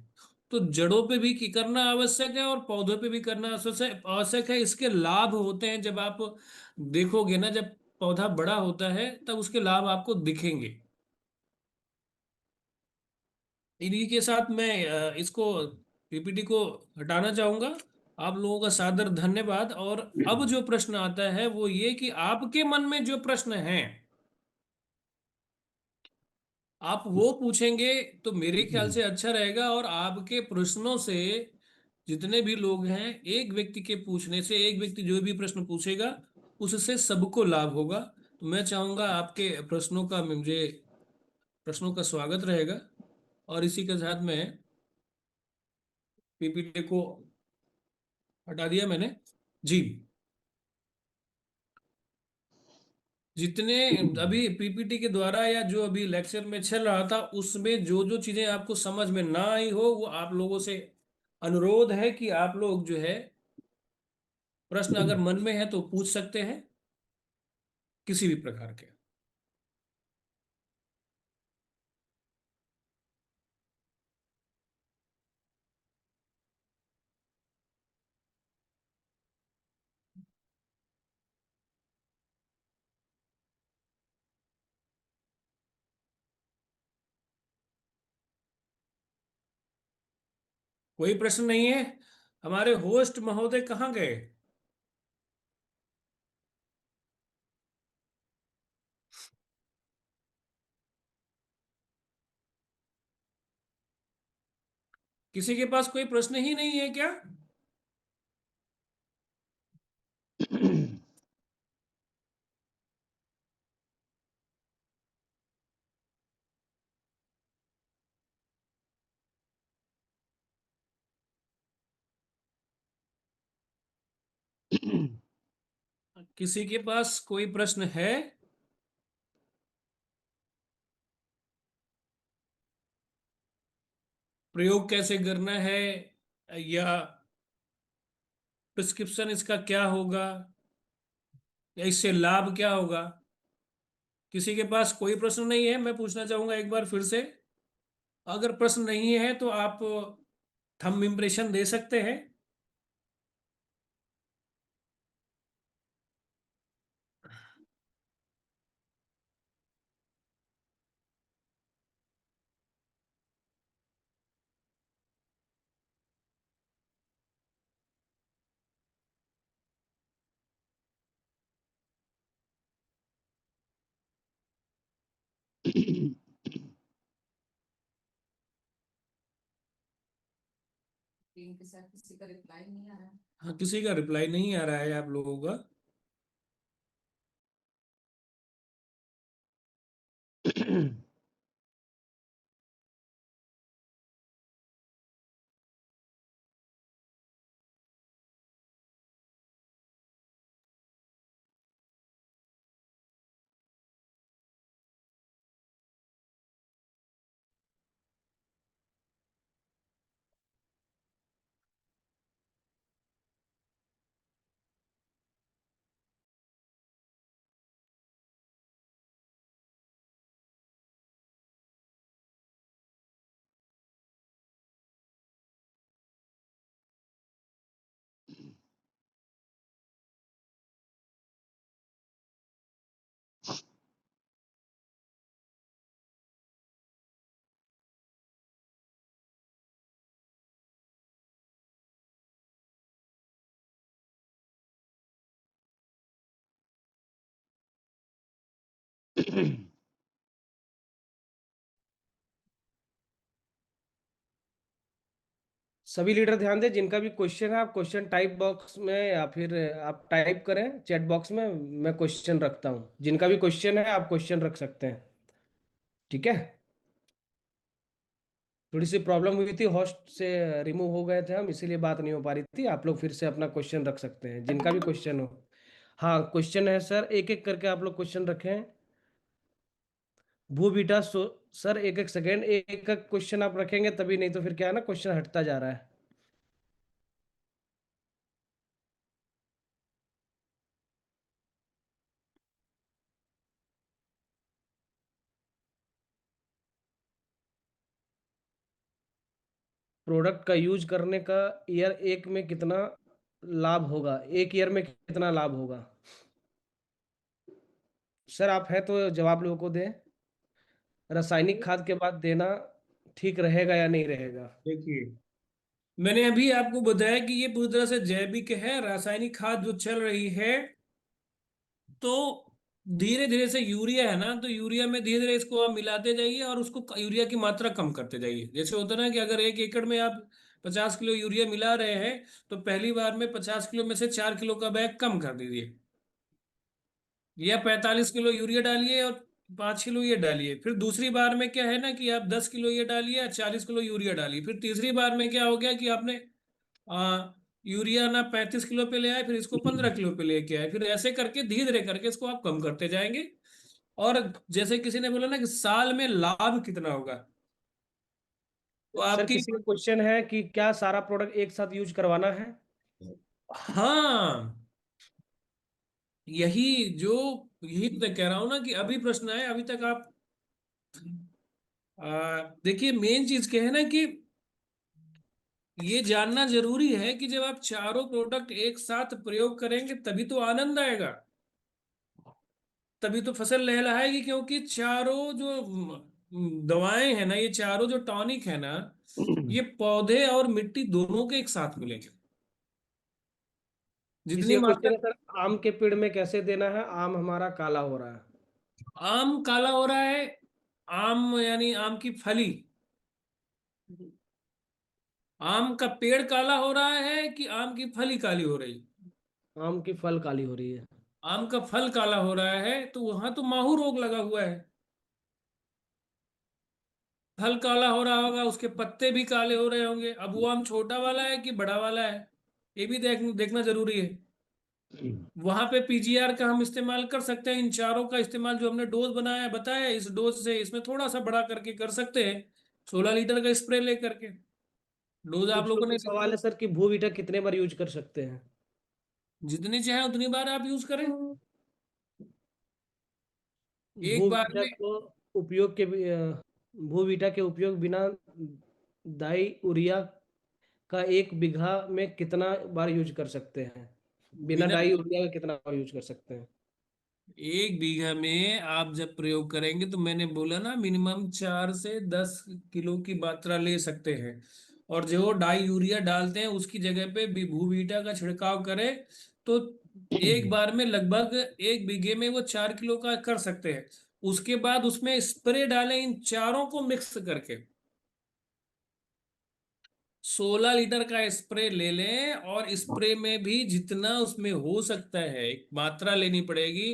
तो जड़ों पे भी की करना आवश्यक है और पौधों पे भी करना आवश्यक आवश्यक है। इसके लाभ होते हैं, जब आप देखोगे ना, जब पौधा बड़ा होता है तब उसके लाभ आपको दिखेंगे। इन्हीं के साथ मैं इसको पीपीटी को हटाना चाहूंगा। आप लोगों का सादर धन्यवाद। और अब जो प्रश्न आता है वो ये कि आपके मन में जो प्रश्न हैं, आप वो पूछेंगे तो मेरे ख्याल से अच्छा रहेगा। और आपके प्रश्नों से जितने भी लोग हैं, एक व्यक्ति के पूछने से, एक व्यक्ति जो भी प्रश्न पूछेगा उससे सबको लाभ होगा। तो मैं चाहूंगा आपके प्रश्नों का स्वागत रहेगा। और इसी के साथ में पीपीटी को हटा दिया मैंने। जी। जितने अभी पीपीटी के द्वारा या जो अभी लेक्चर में चल रहा था उसमें जो जो चीजें आपको समझ में ना आई हो, वो आप लोगों से अनुरोध है कि आप लोग जो है प्रश्न अगर मन में है तो पूछ सकते हैं, किसी भी प्रकार के। कोई प्रश्न नहीं है? हमारे होस्ट महोदय कहाँ गए? किसी के पास कोई प्रश्न ही नहीं है क्या? किसी के पास कोई प्रश्न है? प्रयोग कैसे करना है, या प्रिस्क्रिप्शन इसका क्या होगा, या इससे लाभ क्या होगा? किसी के पास कोई प्रश्न नहीं है? मैं पूछना चाहूंगा एक बार फिर से। अगर प्रश्न नहीं है तो आप थंब इम्प्रेशन दे सकते हैं। हाँ, किसी का रिप्लाई नहीं आ रहा है आप लोगों का। सभी लीडर ध्यान दें, जिनका भी क्वेश्चन है आप क्वेश्चन टाइप बॉक्स में या फिर आप टाइप करें चैट बॉक्स में। मैं क्वेश्चन रखता हूँ, जिनका भी क्वेश्चन है आप क्वेश्चन रख सकते हैं। ठीक है। थोड़ी सी प्रॉब्लम हुई थी, होस्ट से रिमूव हो गए थे हम, इसीलिए बात नहीं हो पा रही थी। आप लोग फिर से अपना क्वेश्चन रख सकते हैं, जिनका भी क्वेश्चन हो। हाँ, क्वेश्चन है सर, एक एक करके आप लोग क्वेश्चन रखें। भू बीटा सर, एक एक सेकेंड, एक एक क्वेश्चन आप रखेंगे तभी, नहीं तो फिर क्या है ना, क्वेश्चन हटता जा रहा है। प्रोडक्ट का यूज करने का ईयर एक में कितना लाभ होगा, एक ईयर में कितना लाभ होगा? सर आप हैं तो जवाब लोगों को दें। रासायनिक खाद के बाद देना ठीक रहेगा या नहीं रहेगा? देखिए, मैंने अभी आपको बताया कि ये पूरी तरह से जैविक है। रासायनिक खाद जो चल रही है, तो धीरे धीरे से यूरिया है ना, तो यूरिया में धीरे धीरे इसको आप मिलाते जाइए और उसको यूरिया की मात्रा कम करते जाइए। जैसे होता है ना कि अगर 1 एकड़ में आप 50 किलो यूरिया मिला रहे हैं, तो पहली बार में 50 किलो में से 4 किलो का बैग कम कर दीजिए, या 45 किलो यूरिया डालिए और 5 किलो ये डालिए। फिर दूसरी बार में क्या है ना कि आप 10 किलो ये डालिए या 40 किलो यूरिया डालिए। फिर तीसरी बार में क्या हो गया कि आपने यूरिया ना 35 किलो पे ले आए, फिर इसको 15 किलो पे लेके आए, फिर ऐसे करके धीरे धीरे करके इसको आप कम करते जाएंगे। और जैसे किसी ने बोला ना कि साल में लाभ कितना होगा, तो सर आपकी। किसी का क्वेश्चन है कि क्या सारा प्रोडक्ट एक साथ यूज करवाना है? हाँ, यही जो यही तो मैं कह रहा हूं ना कि अभी प्रश्न है, अभी तक आप देखिए मेन चीज क्या है ना कि ये जानना जरूरी है कि जब आप चारों प्रोडक्ट एक साथ प्रयोग करेंगे तभी तो आनंद आएगा, तभी तो फसल लहलहाएगी। क्योंकि चारों जो दवाएं हैं ना, ये चारों जो टॉनिक है ना, ये पौधे और मिट्टी दोनों के एक साथ मिलेंगे। किसी जितनी का मात्रा। क्वेश्चन है सर, आम के पेड़ में कैसे देना है, आम हमारा काला हो रहा है? आम काला हो रहा है, आम यानी आम की फली, आम का पेड़ काला हो रहा है कि आम की फली काली हो रही? आम की फल काली हो रही है। आम का फल काला हो रहा है तो वहां तो माहू रोग लगा हुआ है। फल काला हो रहा होगा, उसके पत्ते भी काले हो रहे होंगे। अब वो आम छोटा वाला है कि बड़ा वाला है, ये भी देखना जरूरी है। वहां पे पीजीआर का हम इस्तेमाल कर सकते हैं। इन चारों का इस्तेमाल जो हमने डोज बनाया बताया, इस डोज से इसमें थोड़ा सा बड़ा करके कर सकते हैं, 16 लीटर का स्प्रे लेकर के। डोज आप कुछ लोगों लोग ने का लिख सवाल ली। है सर कि भू बीटा कितने बार यूज कर सकते हैं? जितनी चाहे उतनी बार आप यूज करें, भू एक बार बीटा में। को उपयोग के भू बीटा के उपयोग बिना डाई यूरिया का 1 बीघा में कितना बार यूज कर सकते हैं? बिना बिना डाई यूरिया का कितना बार यूज कर सकते हैं? 1 बीघा में आप जब प्रयोग करेंगे तो मैंने बोला ना मिनिमम 4 से 10 किलो की मात्रा ले सकते हैं। और जो डाई यूरिया डालते हैं उसकी जगह पे भूवीटा का छिड़काव करें तो एक बार में लगभग 1 बीघे में वो 4 किलो का कर सकते हैं। उसके बाद उसमें स्प्रे डालें इन चारों को मिक्स करके, 16 लीटर का स्प्रे ले लें। और स्प्रे में भी जितना उसमें हो सकता है एक मात्रा लेनी पड़ेगी।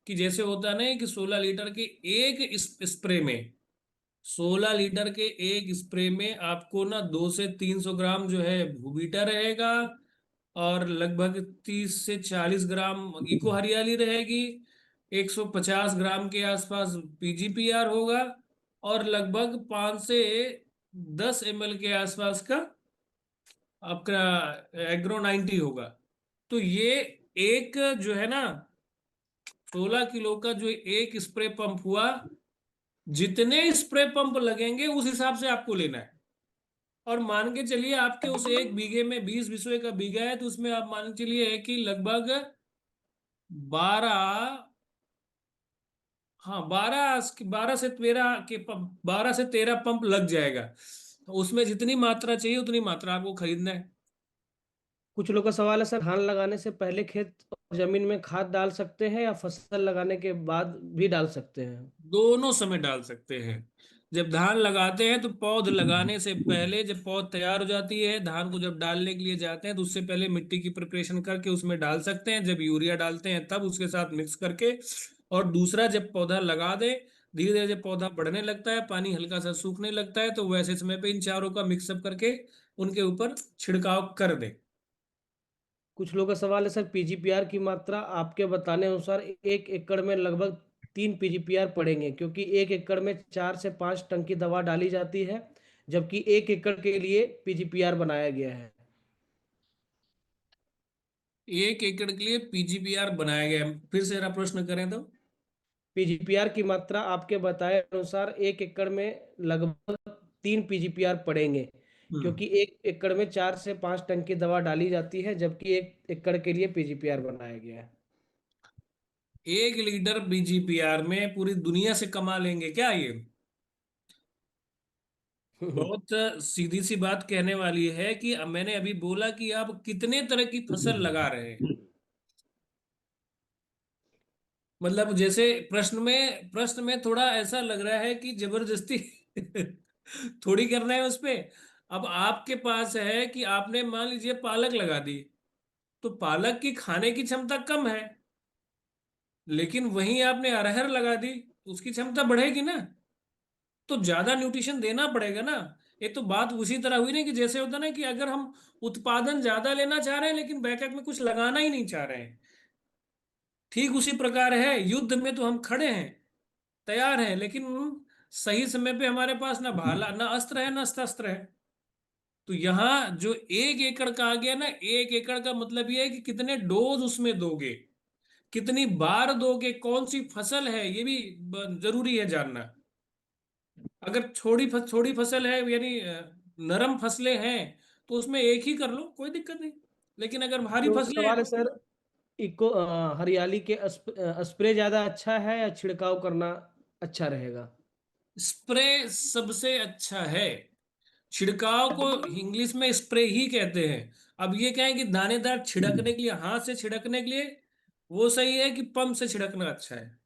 कि जैसे होता नहीं कि 16 लीटर के एक स्प्रे में, 16 लीटर के एक स्प्रे में आपको ना 200 से 300 ग्राम जो है भूबीटा रहेगा, और लगभग 30 से 40 ग्राम इको हरियाली रहेगी, 150 ग्राम के आसपास पीजीपीआर होगा, और लगभग 5 से 10 ml के आसपास का आपका एग्रो 90 होगा। तो ये एक जो है ना 16 किलो का जो एक स्प्रे पंप हुआ, जितने स्प्रे पंप लगेंगे उस हिसाब से आपको लेना है। और मान के चलिए आपके उस 1 बीघे में 20 बिस्वे का बीघा है, तो उसमें आप मान के चलिए कि लगभग 12, हाँ 12 से 13 पंप लग जाएगा। तो उसमें जितनी मात्रा चाहिए उतनी मात्रा आपको खरीदना है। कुछ लोग का सवाल है सर, धान लगाने से पहले खेत और जमीन में खाद डाल सकते हैं या फसल लगाने के बाद भी डाल सकते हैं? दोनों समय डाल सकते हैं। जब धान लगाते हैं तो पौध लगाने से पहले, जब पौध तैयार हो जाती है, धान को जब डालने के लिए जाते हैं तो उससे पहले मिट्टी की प्रिपरेशन करके उसमें डाल सकते हैं। जब यूरिया डालते हैं तब उसके साथ मिक्स करके। और दूसरा, जब पौधा लगा दे, धीरे धीरे जब पौधा बढ़ने लगता है, पानी हल्का सा सूखने लगता है, तो वैसे समय पे इन चारों का मिक्सअप करके उनके ऊपर छिड़काव कर दे। कुछ लोग का सवाल है सर, पीजीपीआर की मात्रा आपके बताने अनुसार 1 एकड़ में लगभग 3 पीजीपीआर पड़ेंगे, क्योंकि 1 एकड़ में 4 से 5 टन की दवा डाली जाती है, जबकि 1 एकड़ के लिए पीजीपीआर बनाया गया है। 1 एकड़ के लिए पीजीपीआर बनाया गया है, फिर से जरा प्रश्न करें तो। पीजीपीआर की मात्रा आपके बताए अनुसार 1 एकड़ में लगभग 3 पीजीपीआर पड़ेंगे, हम्म। क्योंकि 1 एकड़ में 4 से 5 टन की दवा डाली जाती है, जबकि 1 एकड़ के लिए पीजीपीआर बनाया गया है। 1 लीटर बीजीपीआर में पूरी दुनिया से कमा लेंगे क्या ये? बहुत सीधी सी बात कहने वाली है कि अब मैंने अभी बोला कि आप कितने तरह की फसल लगा रहे हैं। मतलब जैसे प्रश्न में थोड़ा ऐसा लग रहा है कि जबरदस्ती थोड़ी कर रहे हैं उस पे। अब आपके पास है कि आपने मान लीजिए पालक लगा दी, तो पालक की खाने की क्षमता कम है, लेकिन वहीं आपने अरहर लगा दी, उसकी क्षमता बढ़ेगी ना। तो ज्यादा न्यूट्रिशन देना पड़ेगा ना। ये तो बात उसी तरह हुई ना कि जैसे होता ना कि अगर हम उत्पादन ज्यादा लेना चाह रहे हैं लेकिन बैकअप में कुछ लगाना ही नहीं चाह रहे हैं, ठीक उसी प्रकार है युद्ध में। तो हम खड़े हैं, तैयार हैं, लेकिन सही समय पे हमारे पास ना भाला, ना अस्त्र है, ना शस्त्र है। तो यहाँ जो 1 एकड़ का आ गया ना, 1 एकड़ का मतलब ये है कि कितने डोज उसमें दोगे, कितनी बार दोगे, कौन सी फसल है, ये भी जरूरी है जानना। अगर छोटी फसल है, यानी नरम फसलें हैं, तो उसमें एक ही कर लो, कोई दिक्कत नहीं। लेकिन अगर कुछ भारी लोगों का फसलें हैं सवाल है तो सर, हरियाली के स्प्रे ज्यादा अच्छा है या छिड़काव करना अच्छा रहेगा? स्प्रे सबसे अच्छा है। छिड़काव को इंग्लिश में स्प्रे ही कहते हैं। अब ये क्या है कि दानेदार छिड़कने के लिए, हाथ से छिड़कने के लिए वो सही है कि पंप से छिड़कना अच्छा है।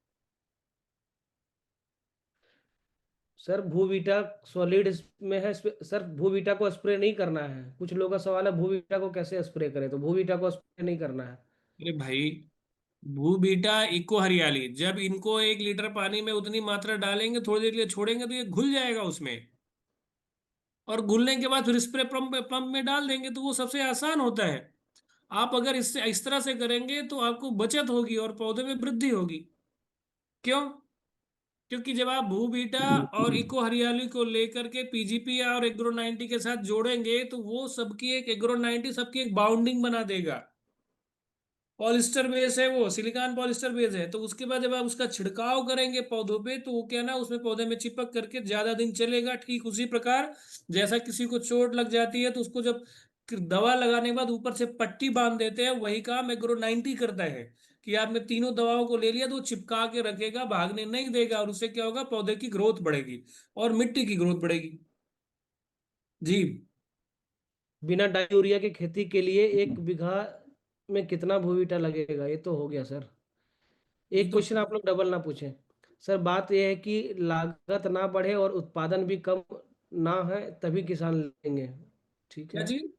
सर भूवीटा सॉलिड में है, सर भूवीटा को स्प्रे नहीं करना है। कुछ लोगों का सवाल है भूवीटा को कैसे स्प्रे करें, तो भूवीटा को स्प्रे नहीं करना है। अरे भाई, भू बीटा इको हरियाली, जब इनको 1 लीटर पानी में उतनी मात्रा डालेंगे, थोड़ी देर के लिए छोड़ेंगे तो ये घुल जाएगा उसमें, और घुलने के बाद फिर स्प्रे पंप पंप में डाल देंगे, तो वो सबसे आसान होता है। आप अगर इससे इस तरह से करेंगे तो आपको बचत होगी और पौधे में वृद्धि होगी। क्यों? क्योंकि जब आप भू बीटा और इको हरियाली को लेकर के पीजीपी और एग्रो 90 के साथ जोड़ेंगे, तो वो सबकी एक, एग्रो 90 सबकी एक बाउंडिंग बना देगा। पॉलिस्टर बेस है, वो सिलिकॉन पॉलिस्टर बेस है। तो उसके बाद जब आप उसका छिड़काव करेंगे पौधों पे, तो वो क्या ना, उसमें पौधे में चिपक करके ज्यादा दिन चलेगा। ठीक उसी प्रकार जैसा किसी को चोट लग जाती है तो उसको जब दवा लगाने के बाद ऊपर से पट्टी बांध देते हैं, वही काम एग्रो 90 करता है। कि आपने तीनों दवाओं को ले लिया तो वो चिपका के रखेगा, भागने नहीं देगा, और उससे क्या होगा, पौधे की ग्रोथ बढ़ेगी और मिट्टी की ग्रोथ बढ़ेगी। जी। बिना डाई यूरिया की खेती के लिए 1 बीघा में कितना भूवीटा लगेगा? ये तो हो गया सर। ये एक तो क्वेश्चन आप लोग डबल ना पूछें। सर बात यह है कि लागत ना बढ़े और उत्पादन भी कम ना है, तभी किसान लेंगे। ठीक क्या है। चीज?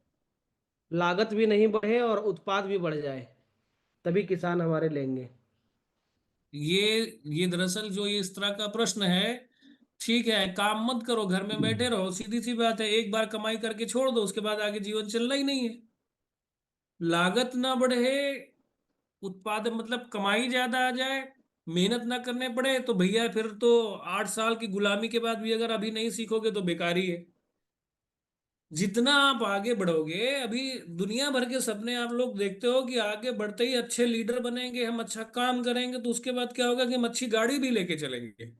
लागत भी नहीं बढ़े और उत्पाद भी बढ़ जाए, तभी किसान हमारे लेंगे। ये ये दरअसल जो ये इस तरह का प्रश्न है, ठीक है, काम मत करो, घर में बैठे रहो, सीधी सी बात है, एक बार कमाई करके छोड़ दो, उसके बाद आगे जीवन चलना ही नहीं है। लागत ना बढ़े, उत्पादन मतलब कमाई ज्यादा आ जाए, मेहनत ना करने पड़े, तो भैया फिर तो 8 साल की गुलामी के बाद भी अगर अभी नहीं सीखोगे तो बेकारी है। जितना आप आगे बढ़ोगे, अभी दुनिया भर के सपने आप लोग देखते हो कि आगे बढ़ते ही अच्छे लीडर बनेंगे, हम अच्छा काम करेंगे, तो उसके बाद क्या होगा कि हम अच्छी गाड़ी भी लेके चलेंगे।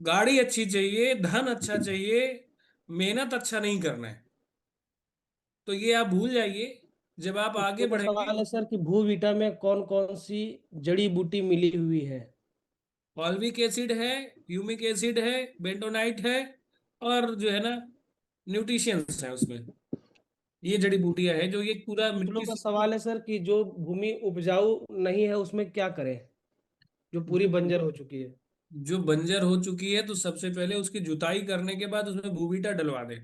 गाड़ी अच्छी चाहिए, धन अच्छा चाहिए, मेहनत अच्छा नहीं करना है। तो ये आप भूल जाइए, जब आप कुछ आगे लोगों का बढ़ेंगे। सवाल है सर कि भूवीटा में कौन कौन सी जड़ी बूटी मिली हुई है? फॉल्विक एसिड है, ह्यूमिक एसिड है, बेंटोनाइट है, और जो है ना, न्यूट्रिशियंस है उसमें। ये जड़ी बूटियां हैं जो ये पूरा कुछ मिट्टी लोगों का से। सवाल है सर कि जो भूमि उपजाऊ नहीं है उसमें क्या करें, जो पूरी जो बंजर हो चुकी है? जो बंजर हो चुकी है, तो सबसे पहले उसकी जुताई करने के बाद उसमें भूवीटा डलवा दें,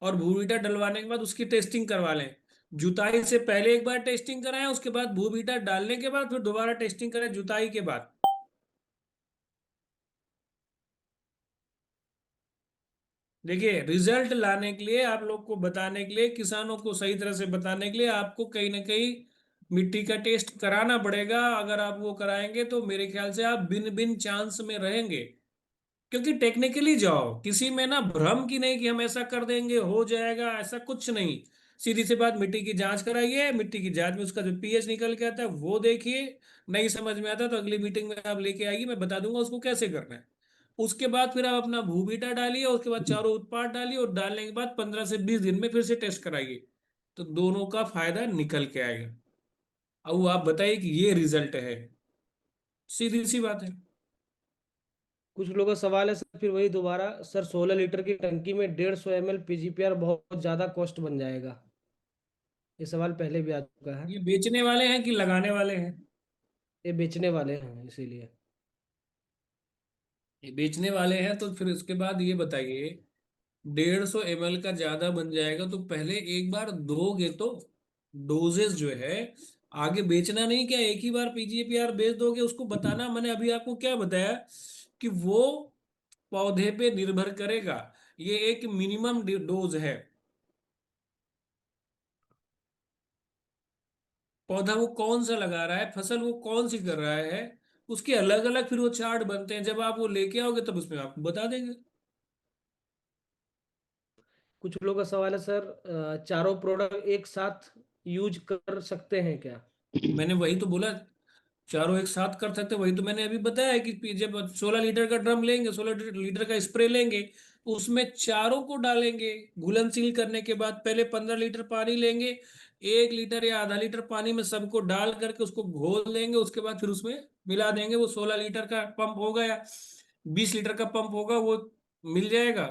और भूवीटा डलवाने के बाद उसकी टेस्टिंग करवा लें। जुताई से पहले एक बार टेस्टिंग कराएं, उसके बाद भूवीटा डालने के बाद फिर दोबारा टेस्टिंग करें जुताई के बाद। देखिए, रिजल्ट लाने के लिए, आप लोग को बताने के लिए, किसानों को सही तरह से बताने के लिए, आपको कहीं ना कहीं मिट्टी का टेस्ट कराना पड़ेगा। अगर आप वो कराएंगे तो मेरे ख्याल से आप बिन बिन चांस में रहेंगे। क्योंकि टेक्निकली जाओ, किसी में ना भ्रम की नहीं कि हम ऐसा कर देंगे हो जाएगा, ऐसा कुछ नहीं। सीधी सी बात, मिट्टी की जांच कराइए, मिट्टी की जांच में उसका जो पीएच निकल के आता है वो देखिए। नहीं समझ में आता तो अगली मीटिंग में आप लेके आइए, मैं बता दूंगा उसको कैसे करना है। उसके बाद फिर आप अपना भू बीटा डालिए, उसके बाद चारों उत्पाद डालिए, और डालने के बाद 15 से 20 दिन में फिर से टेस्ट कराइए। तो दोनों का फायदा निकल के आएगा। अब आप बताइए कि ये रिजल्ट है, सीधी सी बात है। कुछ लोगों का सवाल है सर, फिर वही दोबारा सर, 16 लीटर की टंकी में 150 ml पीजीपीआर बहुत ज्यादा कॉस्ट बन जाएगा। ये सवाल पहले भी आ चुका है। ये बेचने वाले हैं कि लगाने वाले हैं? ये बेचने वाले हैं इसीलिए। ये बेचने वाले हैं, तो फिर उसके बाद ये बताइए, 150 ml का ज्यादा बन जाएगा तो पहले एक बार दोगे तो डोजेस जो है, आगे बेचना नहीं, क्या एक ही बार पीजीपीआर बेच दोगे, उसको बताना। मैंने अभी आपको क्या बताया कि वो पौधे पे निर्भर करेगा। ये एक मिनिमम डोज है। पौधा वो कौन सा लगा रहा है, फसल वो कौन सी कर रहा है, उसके अलग अलग फिर वो चार्ट बनते हैं। जब आप वो लेके आओगे तब उसमें आपको बता देंगे। कुछ लोगों का सवाल है सर, चारों प्रोडक्ट एक साथ यूज कर सकते हैं क्या? मैंने वही तो बोला, चारों एक साथ कर सकते, वही तो मैंने अभी बताया कि जब 16 लीटर का ड्रम लेंगे, 16 लीटर का स्प्रे लेंगे, उसमें चारों को डालेंगे। घुलनशील करने के बाद पहले 15 लीटर पानी लेंगे, 1 लीटर या आधा लीटर पानी में सबको डाल करके उसको घोल देंगे, उसके बाद फिर उसमें मिला देंगे। वो 16 लीटर का पंप होगा या 20 लीटर का पंप होगा, वो मिल जाएगा,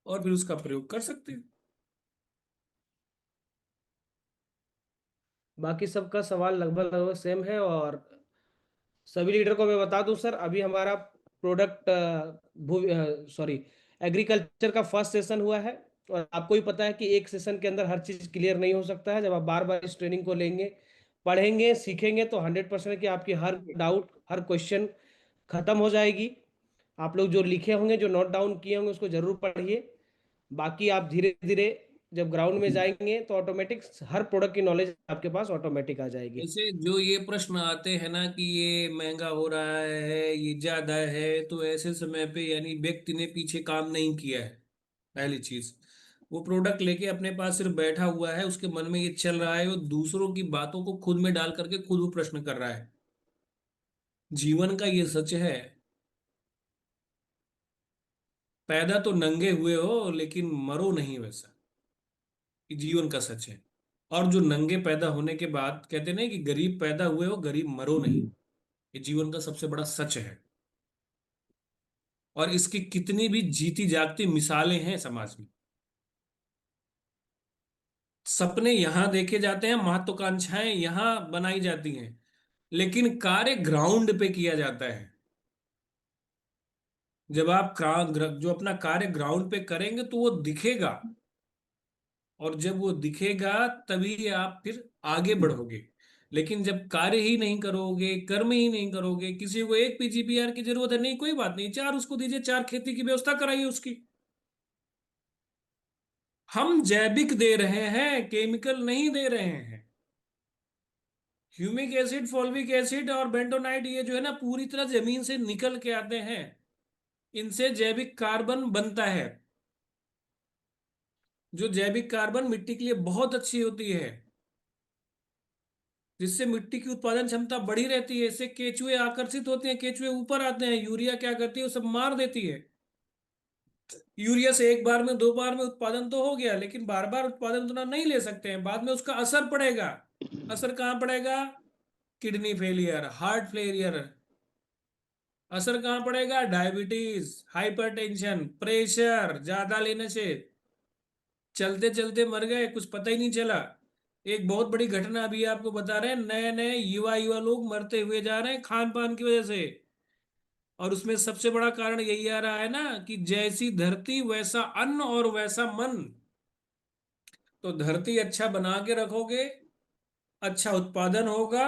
और फिर उसका प्रयोग कर सकते हैं। बाकी सबका सवाल लगभग लगभग सेम है। और सभी लीडर को मैं बता दूं सर, अभी हमारा प्रोडक्ट भू सॉरी एग्रीकल्चर का फर्स्ट सेशन हुआ है। और आपको भी पता है कि एक सेशन के अंदर हर चीज़ क्लियर नहीं हो सकता है। जब आप बार बार इस ट्रेनिंग को लेंगे, पढ़ेंगे, सीखेंगे, तो 100% कि आपकी हर डाउट, हर क्वेश्चन खत्म हो जाएगी। आप लोग जो लिखे होंगे, जो नोट डाउन किए होंगे, उसको जरूर पढ़िए। बाकी आप धीरे धीरे जब ग्राउंड में जाएंगे तो ऑटोमेटिक हर प्रोडक्ट की नॉलेज आपके पास ऑटोमेटिक आ जाएगी। जैसे जो ये प्रश्न आते हैं ना कि ये महंगा हो रहा है, ये ज्यादा है, तो ऐसे समय पे यानी व्यक्ति ने पीछे काम नहीं किया है। पहली चीज, वो प्रोडक्ट लेके अपने पास सिर्फ बैठा हुआ है, उसके मन में ये चल रहा है, वो दूसरों की बातों को खुद में डाल करके खुद वो प्रश्न कर रहा है। जीवन का ये सच है, पैदा तो नंगे हुए हो लेकिन मरो नहीं, वैसा ये जीवन का सच है। और जो नंगे पैदा होने के बाद कहते नहीं कि गरीब पैदा हुए हो गरीब मरो नहीं, ये जीवन का सबसे बड़ा सच है। और इसकी कितनी भी जीती जागती मिसालें हैं समाज में। सपने यहां देखे जाते हैं, महत्वाकांक्षाएं यहां बनाई जाती हैं, लेकिन कार्य ग्राउंड पे किया जाता है। जब आप जो अपना कार्य ग्राउंड पे करेंगे तो वो दिखेगा, और जब वो दिखेगा तभी आप फिर आगे बढ़ोगे। लेकिन जब कार्य ही नहीं करोगे, कर्म ही नहीं करोगे, किसी को एक पीजीपीआर की जरूरत है, नहीं कोई बात नहीं, 4 उसको दीजिए, 4 खेती की व्यवस्था कराइए उसकी। हम जैविक दे रहे हैं, केमिकल नहीं दे रहे हैं। ह्यूमिक एसिड, फॉल्विक एसिड और बेंटोनाइट, ये जो है ना पूरी तरह जमीन से निकल के आते हैं, इनसे जैविक कार्बन बनता है। जो जैविक कार्बन मिट्टी के लिए बहुत अच्छी होती है, जिससे मिट्टी की उत्पादन क्षमता बढ़ी रहती है। इससे केचुए आकर्षित होते हैं, केचुए ऊपर आते हैं। यूरिया क्या करती है, वो सब मार देती है। यूरिया से एक बार में, 2 बार में उत्पादन तो हो गया, लेकिन बार बार उत्पादन उतना नहीं ले सकते हैं, बाद में उसका असर पड़ेगा। असर कहाँ पड़ेगा? Kidney failure, heart failure. असर कहाँ पड़ेगा? डायबिटीज, हाइपरटेंशन, प्रेशर ज्यादा लेने से। चलते चलते मर गए, कुछ पता ही नहीं चला। एक बहुत बड़ी घटना अभी आपको बता रहे हैं, नए नए युवा युवा लोग मरते हुए जा रहे हैं खान पान की वजह से। और उसमें सबसे बड़ा कारण यही आ रहा है ना कि जैसी धरती वैसा अन्न और वैसा मन। तो धरती अच्छा बना के रखोगे, अच्छा उत्पादन होगा,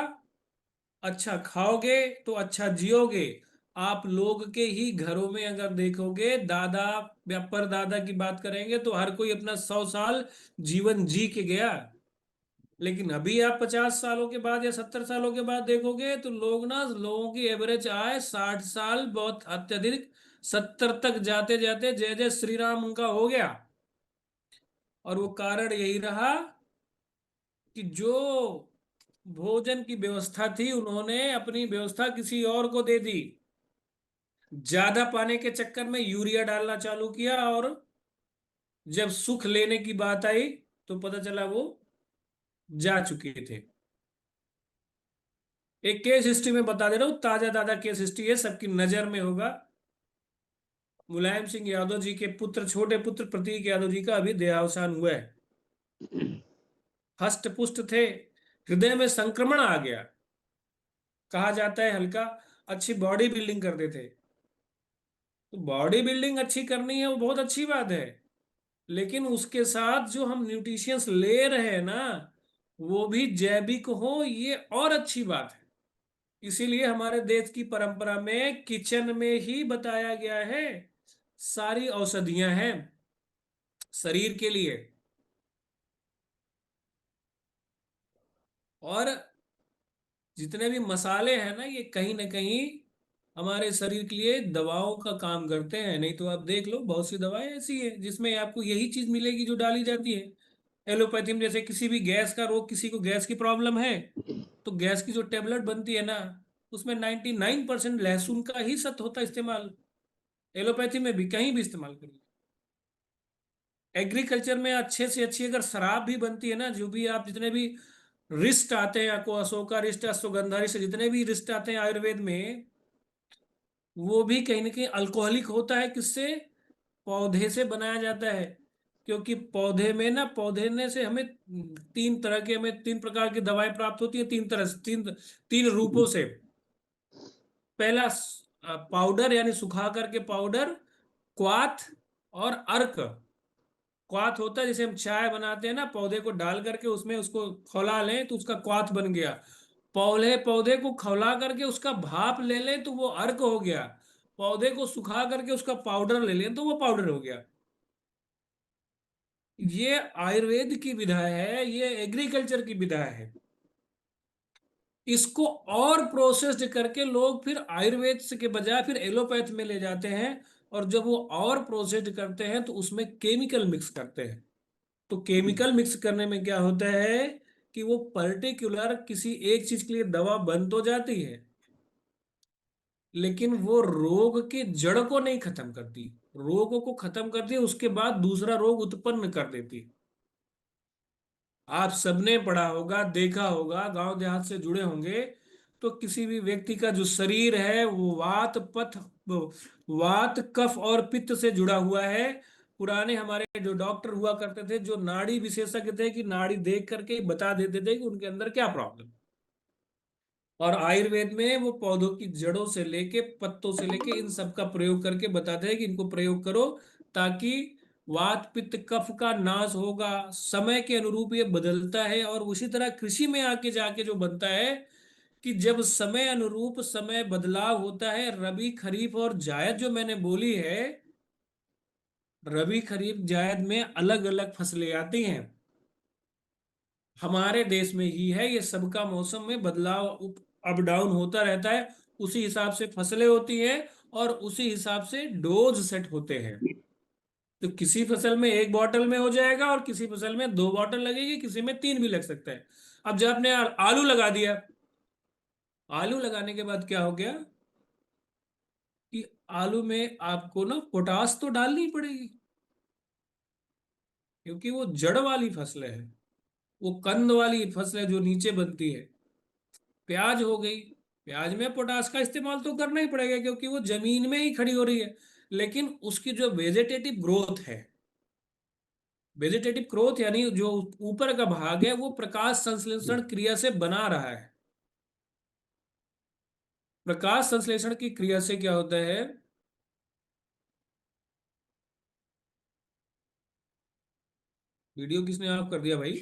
अच्छा खाओगे तो अच्छा जियोगे। आप लोग के ही घरों में अगर देखोगे, दादा या परदादा की बात करेंगे तो हर कोई अपना 100 साल जीवन जी के गया। लेकिन अभी आप 50 सालों के बाद या 70 सालों के बाद देखोगे तो लोगों की एवरेज आय 60 साल, बहुत अत्यधिक 70 तक जाते जाते जय जय श्री राम उनका हो गया। और वो कारण यही रहा कि जो भोजन की व्यवस्था थी, उन्होंने अपनी व्यवस्था किसी और को दे दी। ज्यादा पाने के चक्कर में यूरिया डालना चालू किया, और जब सुख लेने की बात आई तो पता चला वो जा चुके थे। एक केस हिस्ट्री में बता दे रहा हूँ, ताजा ताजा केस हिस्ट्री है, सबकी नजर में होगा। मुलायम सिंह यादव जी के पुत्र, छोटे पुत्र प्रतीक यादव जी का अभी देहावसान हुआ है। हष्ट पुष्ट थे, हृदय में संक्रमण आ गया, कहा जाता है हल्का। अच्छी बॉडी बिल्डिंग करते थे। तो बॉडी बिल्डिंग अच्छी करनी है वो बहुत अच्छी बात है, लेकिन उसके साथ जो हम न्यूट्रिशियंस ले रहे हैं ना, वो भी जैविक हो, ये और अच्छी बात है। इसीलिए हमारे देश की परंपरा में किचन में ही बताया गया है, सारी औषधियां हैं। शरीर के लिए। और जितने भी मसाले हैं ना, ये कहीं ना कहीं हमारे शरीर के लिए दवाओं का काम करते हैं। नहीं तो आप देख लो, बहुत सी दवाएं ऐसी है जिसमें आपको यही चीज मिलेगी जो डाली जाती है। एलोपैथी में जैसे किसी भी गैस का रोग, किसी को गैस की प्रॉब्लम है, तो गैस की जो टेबलेट बनती है ना, उसमें 99% लहसुन का ही सत होता है इस्तेमाल। एलोपैथी में भी कहीं भी इस्तेमाल करिए। एग्रीकल्चर में अच्छे से अच्छी अगर शराब भी बनती है ना, जो भी आप जितने भी रिस्ट आते हैं आपको, अशोका रिस्ट, अश्वगंधा रिस्ट, जितने भी रिस्ट आते हैं आयुर्वेद में, वो भी कहीं ना कहीं अल्कोहलिक होता है। किससे? पौधे से बनाया जाता है। क्योंकि पौधे में ना, पौधे ने से हमें हमें तीन प्रकार की दवाएं प्राप्त होती है, तीन तरह से, तीन तीन रूपों से। पहला पाउडर, यानी सुखा करके पाउडर, क्वाथ और अर्क। क्वाथ होता है जैसे हम चाय बनाते हैं ना, पौधे को डाल करके उसमें उसको खौला लें तो उसका क्वाथ बन गया। पौधे पौधे को खौला करके उसका भाप ले लें तो वो अर्क हो गया। पौधे को सुखा करके उसका पाउडर ले लें तो वो पाउडर हो गया। ये आयुर्वेद की विधा है, ये एग्रीकल्चर की विधा है। इसको और प्रोसेस्ड करके लोग फिर आयुर्वेद से के बजाय फिर एलोपैथ में ले जाते हैं। और जब वो और प्रोसेस्ड करते हैं तो उसमें केमिकल मिक्स करते हैं। तो केमिकल मिक्स करने में क्या होता है कि वो पर्टिकुलर किसी एक चीज के लिए दवा बन तो जाती है, लेकिन वो रोग के जड़ को नहीं खत्म करती। रोग को खत्म करती है, उसके बाद दूसरा रोग उत्पन्न कर देती है। आप सबने पढ़ा होगा, देखा होगा, गांव देहात से जुड़े होंगे, तो किसी भी व्यक्ति का जो शरीर है वो वात कफ और पित्त से जुड़ा हुआ है। पुराने हमारे जो डॉक्टर हुआ करते थे, जो नाड़ी विशेषज्ञ थे, कि नाड़ी देख करके ही बता देते थे कि उनके अंदर क्या प्रॉब्लम। और आयुर्वेद में वो पौधों की जड़ों से लेके, पत्तों से लेके, इन सब का प्रयोग करके बताते हैं कि इनको प्रयोग करो, ताकि वात पित्त कफ का नाश होगा। समय के अनुरूप ये बदलता है। और उसी तरह कृषि में आके जाके जो बनता है कि जब समय अनुरूप समय बदलाव होता है, रबी खरीफ और जायद जो मैंने बोली है, रबी खरीफ जायद में अलग अलग फसलें आती हैं। हमारे देश में ही है ये, सबका मौसम में बदलाव अप डाउन होता रहता है। उसी हिसाब से फसलें होती हैं और उसी हिसाब से डोज सेट होते हैं। तो किसी फसल में एक बॉटल में हो जाएगा और किसी फसल में दो बॉटल लगेगी, किसी में तीन भी लग सकता है। अब जब आपने आलू लगा दिया, आलू लगाने के बाद क्या हो गया कि आलू में आपको ना पोटास तो डालनी पड़ेगी, क्योंकि वो जड़ वाली फसल है, वो कंद वाली फसल है जो नीचे बनती है। प्याज हो गई, प्याज में पोटास का इस्तेमाल तो करना ही पड़ेगा क्योंकि वो जमीन में ही खड़ी हो रही है। लेकिन उसकी जो वेजिटेटिव ग्रोथ है, वेजिटेटिव ग्रोथ यानी जो ऊपर का भाग है, वो प्रकाश संश्लेषण क्रिया से बना रहा है। प्रकाश संश्लेषण की क्रिया से क्या होता है? वीडियो किसने ऑफ कर दिया भाई?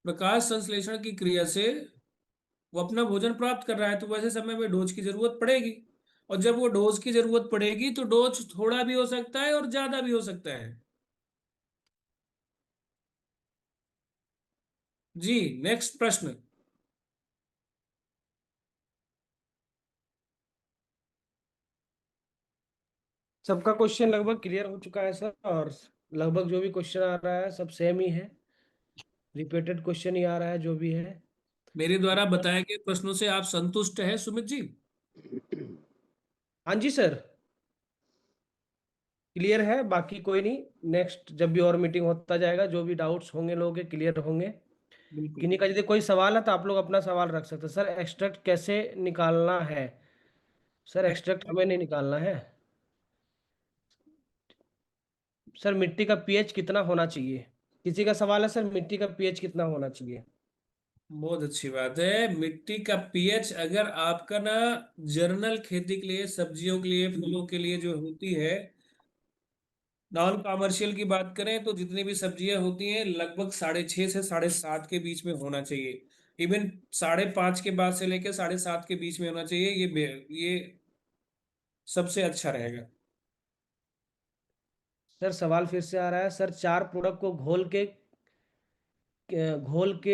प्रकाश संश्लेषण की क्रिया से वो अपना भोजन प्राप्त कर रहा है, तो वैसे समय में डोज की जरूरत पड़ेगी। और जब वो डोज की जरूरत पड़ेगी तो डोज थोड़ा भी हो सकता है और ज्यादा भी हो सकता है। जी, नेक्स्ट प्रश्न। सबका क्वेश्चन लगभग क्लियर हो चुका है सर, और लगभग जो भी क्वेश्चन आ रहा है सब सेम ही है, रिपीटेड क्वेश्चन ही आ रहा है जो भी है। मेरे द्वारा बताए गए प्रश्नों से आप संतुष्ट हैं सुमित जी? हाँ जी सर, क्लियर है, बाकी कोई नहीं। नेक्स्ट जब भी और मीटिंग होता जाएगा, जो भी डाउट्स होंगे लोगों के क्लियर होंगे। बिल्कुल। किन्हीं का यदि कोई सवाल है तो आप लोग अपना सवाल रख सकते हैं। सर एक्सट्रैक्ट कैसे निकालना है? सर एक्सट्रैक्ट हमें नहीं निकालना है। सर मिट्टी का पीएच कितना होना चाहिए? किसी का सवाल है सर, मिट्टी का पीएच कितना होना चाहिए? बहुत अच्छी बात है। मिट्टी का पीएच, अगर आपका ना जर्नल खेती के लिए, सब्जियों के लिए, फलों के लिए जो होती है, नॉन कॉमर्शियल की बात करें तो जितनी भी सब्जियां होती हैं लगभग 6.5 से 7.5 के बीच में होना चाहिए। इवन 5.5 के बाद से लेकर 7.5 के बीच में होना चाहिए। ये सबसे अच्छा रहेगा। सर सवाल फिर से आ रहा है सर, चार प्रोडक्ट को घोल के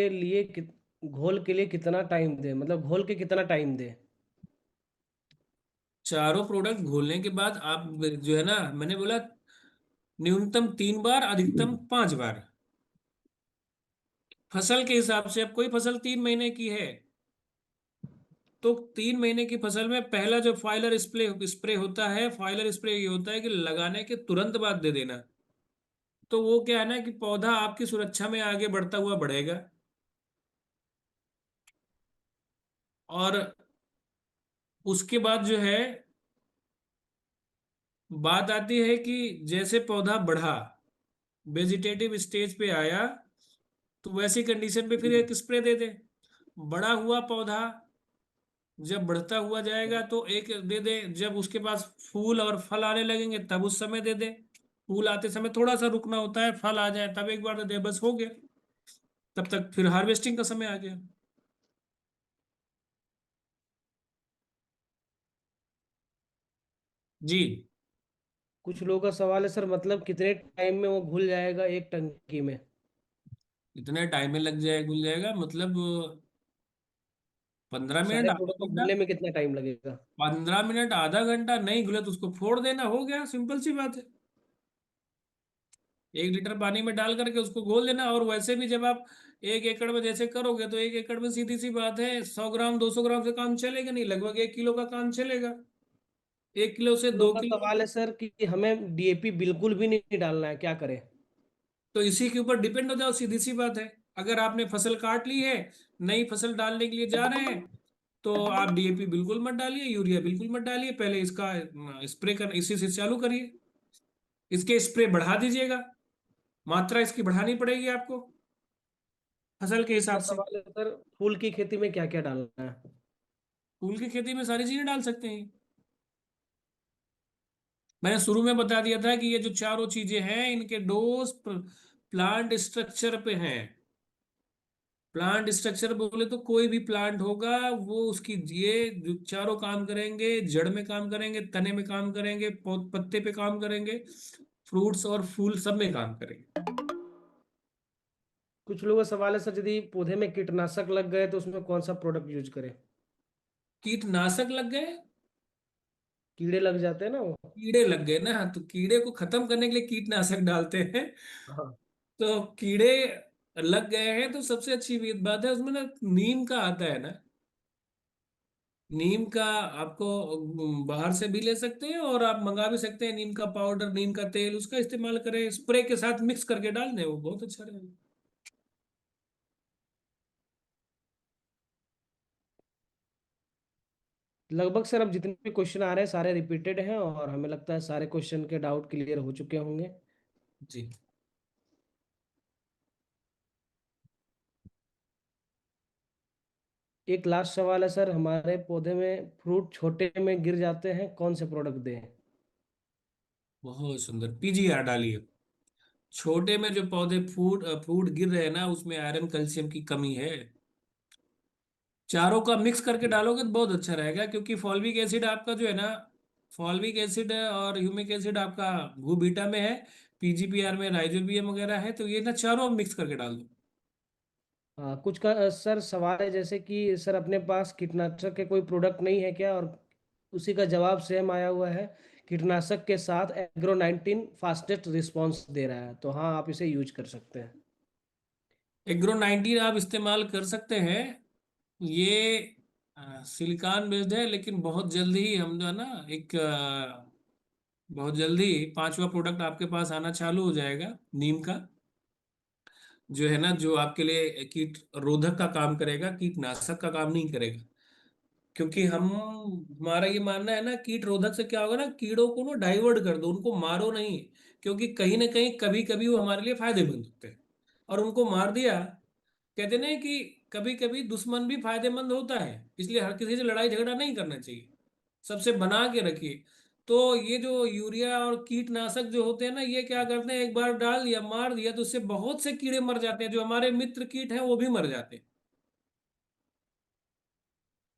लिए घोल के लिए कितना टाइम दे, मतलब घोल के कितना टाइम दे। चारों प्रोडक्ट घोलने के बाद आप जो है ना, मैंने बोला न्यूनतम 3 बार, अधिकतम 5 बार। फसल के हिसाब से, अब कोई फसल 3 महीने की है तो 3 महीने की फसल में पहला जो फाइलर स्प्रे स्प्रे होता है, फाइलर स्प्रे ये होता है कि लगाने के तुरंत बाद दे देना। तो वो क्या है ना कि पौधा आपकी सुरक्षा में आगे बढ़ता हुआ बढ़ेगा। और उसके बाद जो है, बात आती है कि जैसे पौधा बढ़ा, वेजिटेटिव स्टेज पे आया, तो वैसी कंडीशन पे फिर एक स्प्रे दे दे। बड़ा हुआ पौधा जब बढ़ता हुआ जाएगा तो एक दे दे, जब उसके पास फूल और फल आने लगेंगे तब उस समय दे दे। फूल आते समय थोड़ा सा रुकना होता है, फल आ जाए तब एक बार दे दे, बस हो गया। तब तक फिर हार्वेस्टिंग का समय आ गया। जी। कुछ लोगों का सवाल है सर, मतलब कितने टाइम में वो घुल जाएगा एक टंकी में। इतने टाइम में लग जाए घुल जाएगा मतलब 15 मिनट, सारे आधा प्रोडक्ट को घंटा। घुलने में कितना टाइम लगेगा। 15 मिनट, आधा घंटा, नहीं घुले तो उसको फोड़ देना, हो गया, सिंपल सी बात है। 1 लीटर पानी में डाल करके उसको घोल देना। और वैसे भी जब आप 1 एकड़ में जैसे करोगे तो 1 एकड़ में सीधी सी बात है, 100 ग्राम 200 ग्राम से काम चलेगा नहीं, लगभग 1 किलो का काम चलेगा। 1 किलो से लोगों दो का किलो सवाल है सर कि हमें डीएपी बिल्कुल भी नहीं डालना है, क्या करें। तो इसी के ऊपर डिपेंड हो जाओ, सीधी सी बात है। अगर आपने फसल काट ली है, नई फसल डालने के लिए जा रहे हैं, तो आप डीएपी बिल्कुल मत डालिए, यूरिया बिल्कुल मत डालिए, पहले इसका स्प्रे कर, इसी से चालू करिए। इसके स्प्रे बढ़ा दीजिएगा, मात्रा इसकी बढ़ानी पड़ेगी आपको फसल के हिसाब का से। सवाल है सर, फूल की खेती में क्या क्या डालना है। फूल की खेती में सारी चीजें डाल सकते हैं। मैंने शुरू में बता दिया था कि ये जो चारों चीजें हैं इनके डोज प्लांट स्ट्रक्चर पे हैं। प्लांट स्ट्रक्चर बोले तो कोई भी प्लांट होगा, वो उसकी ये जो चारों काम करेंगे, जड़ में काम करेंगे, तने में काम करेंगे, पत्ते पे काम करेंगे, फ्रूट्स और फूल सब में काम करेंगे। कुछ लोगों का सवाल है सर, यदि पौधे में कीटनाशक लग गए तो उसमें कौन सा प्रोडक्ट यूज करें। कीटनाशक लग गए, कीड़े लग जाते हैं ना वो। कीड़े लग गए ना, तो कीड़े को खत्म करने के लिए कीटनाशक डालते हैं। हाँ। तो कीड़े लग गए हैं तो सबसे अच्छी बात है उसमें ना, नीम का आता है ना, नीम का आपको बाहर से भी ले सकते हैं और आप मंगा भी सकते हैं। नीम का पाउडर, नीम का तेल, उसका इस्तेमाल करें, स्प्रे के साथ मिक्स करके डाल दें, वो बहुत अच्छा रहेगा। लगभग सर अब जितने भी क्वेश्चन आ रहे हैं सारे रिपीटेड हैं और हमें लगता है सारे क्वेश्चन के डाउट क्लियर हो चुके होंगे। जी। एक लास्ट सवाल है सर, हमारे पौधे में फ्रूट छोटे में गिर जाते हैं, कौन से प्रोडक्ट दें। बहुत सुंदर, पीजीआर डालिए। छोटे में जो पौधे फ्रूट फ्रूट गिर रहे हैं ना, उसमें आयरन कैल्शियम की कमी है। चारों का मिक्स करके डालोगे तो बहुत अच्छा रहेगा, क्योंकि फॉल्विक एसिड आपका जो है ना, फॉल्विक एसिड और ह्यूमिक एसिड आपका भू बीटा में है, पीजीपीआर में राइजोबियम वगैरह है, तो ये ना चारों मिक्स करके डाल दो। हाँ, कुछ का सर सवाल है जैसे कि सर अपने पास कीटनाशक के कोई प्रोडक्ट नहीं है क्या, और उसी का जवाब सेम आया हुआ है। कीटनाशक के साथ एग्रो 19 फास्टेस्ट रिस्पॉन्स दे रहा है, तो हाँ आप इसे यूज कर सकते हैं। एग्रो 19 आप इस्तेमाल कर सकते हैं। ये सिलिकॉन बेस्ड है, लेकिन बहुत जल्दी ही हम जो है ना, एक बहुत जल्दी 5वां प्रोडक्ट आपके पास आना चालू हो जाएगा, नीम का, जो है ना, जो आपके लिए कीट रोधक का काम करेगा, कीटनाशक का काम नहीं करेगा। क्योंकि हमारा ये मानना है ना, कीट रोधक से क्या होगा ना, कीड़ों को ना डाइवर्ट कर दो, उनको मारो नहीं। क्योंकि कहीं ना कहीं कभी कभी वो हमारे लिए फायदेमंद होते हैं, और उनको मार दिया, कहते ना कि कभी कभी दुश्मन भी फायदेमंद होता है, इसलिए हर किसी से लड़ाई झगड़ा नहीं करना चाहिए, सबसे बना के रखिए। तो ये जो यूरिया और कीटनाशक जो होते हैं ना, ये क्या करते हैं, एक बार डाल दिया, मार दिया, तो उससे बहुत से कीड़े मर जाते हैं, जो हमारे मित्र कीट हैं वो भी मर जाते हैं।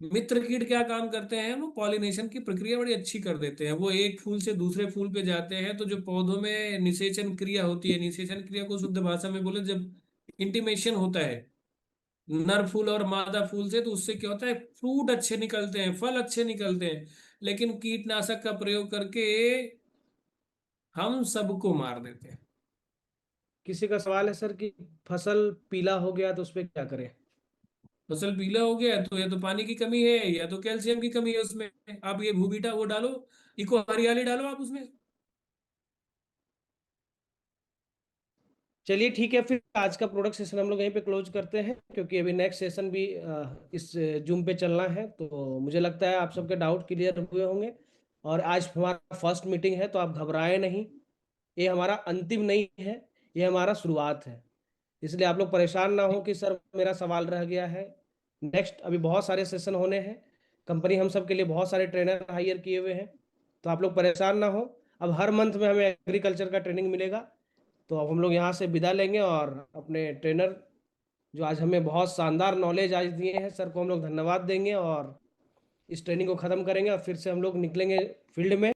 मित्र कीट क्या काम करते हैं, वो पॉलिनेशन की प्रक्रिया बड़ी अच्छी कर देते हैं। वो एक फूल से दूसरे फूल पे जाते हैं, तो जो पौधों में निषेचन क्रिया होती है, निषेचन क्रिया को शुद्ध भाषा में बोले, जब इंटीमेशन होता है नर फूल और मादा फूल से, तो उससे क्या होता है, फ्रूट अच्छे निकलते हैं, फल अच्छे निकलते हैं। लेकिन कीटनाशक का प्रयोग करके हम सबको मार देते हैं। किसी का सवाल है सर कि फसल पीला हो गया तो उस पे क्या करें? फसल पीला हो गया तो या तो पानी की कमी है या तो कैल्शियम की कमी है उसमें। आप ये भूबीटा वो डालो, इको हरियाली डालो आप उसमें। चलिए ठीक है, फिर आज का प्रोडक्ट सेशन हम लोग यहीं पे क्लोज करते हैं, क्योंकि अभी नेक्स्ट सेशन भी इस जूम पे चलना है। तो मुझे लगता है आप सबके डाउट क्लियर हुए होंगे। और आज हमारा फर्स्ट मीटिंग है, तो आप घबराएं नहीं। ये हमारा अंतिम नहीं है, ये हमारा शुरुआत है। इसलिए आप लोग परेशान ना हो कि सर मेरा सवाल रह गया है। नेक्स्ट अभी बहुत सारे सेशन होने हैं। कंपनी हम सब के लिए बहुत सारे ट्रेनर हायर किए हुए हैं। तो आप लोग परेशान ना हो। अब हर मंथ में हमें एग्रीकल्चर का ट्रेनिंग मिलेगा। तो अब हम लोग यहाँ से विदा लेंगे, और अपने ट्रेनर जो आज हमें बहुत शानदार नॉलेज आज दिए हैं, सर को हम लोग धन्यवाद देंगे, और इस ट्रेनिंग को ख़त्म करेंगे और फिर से हम लोग निकलेंगे फील्ड में।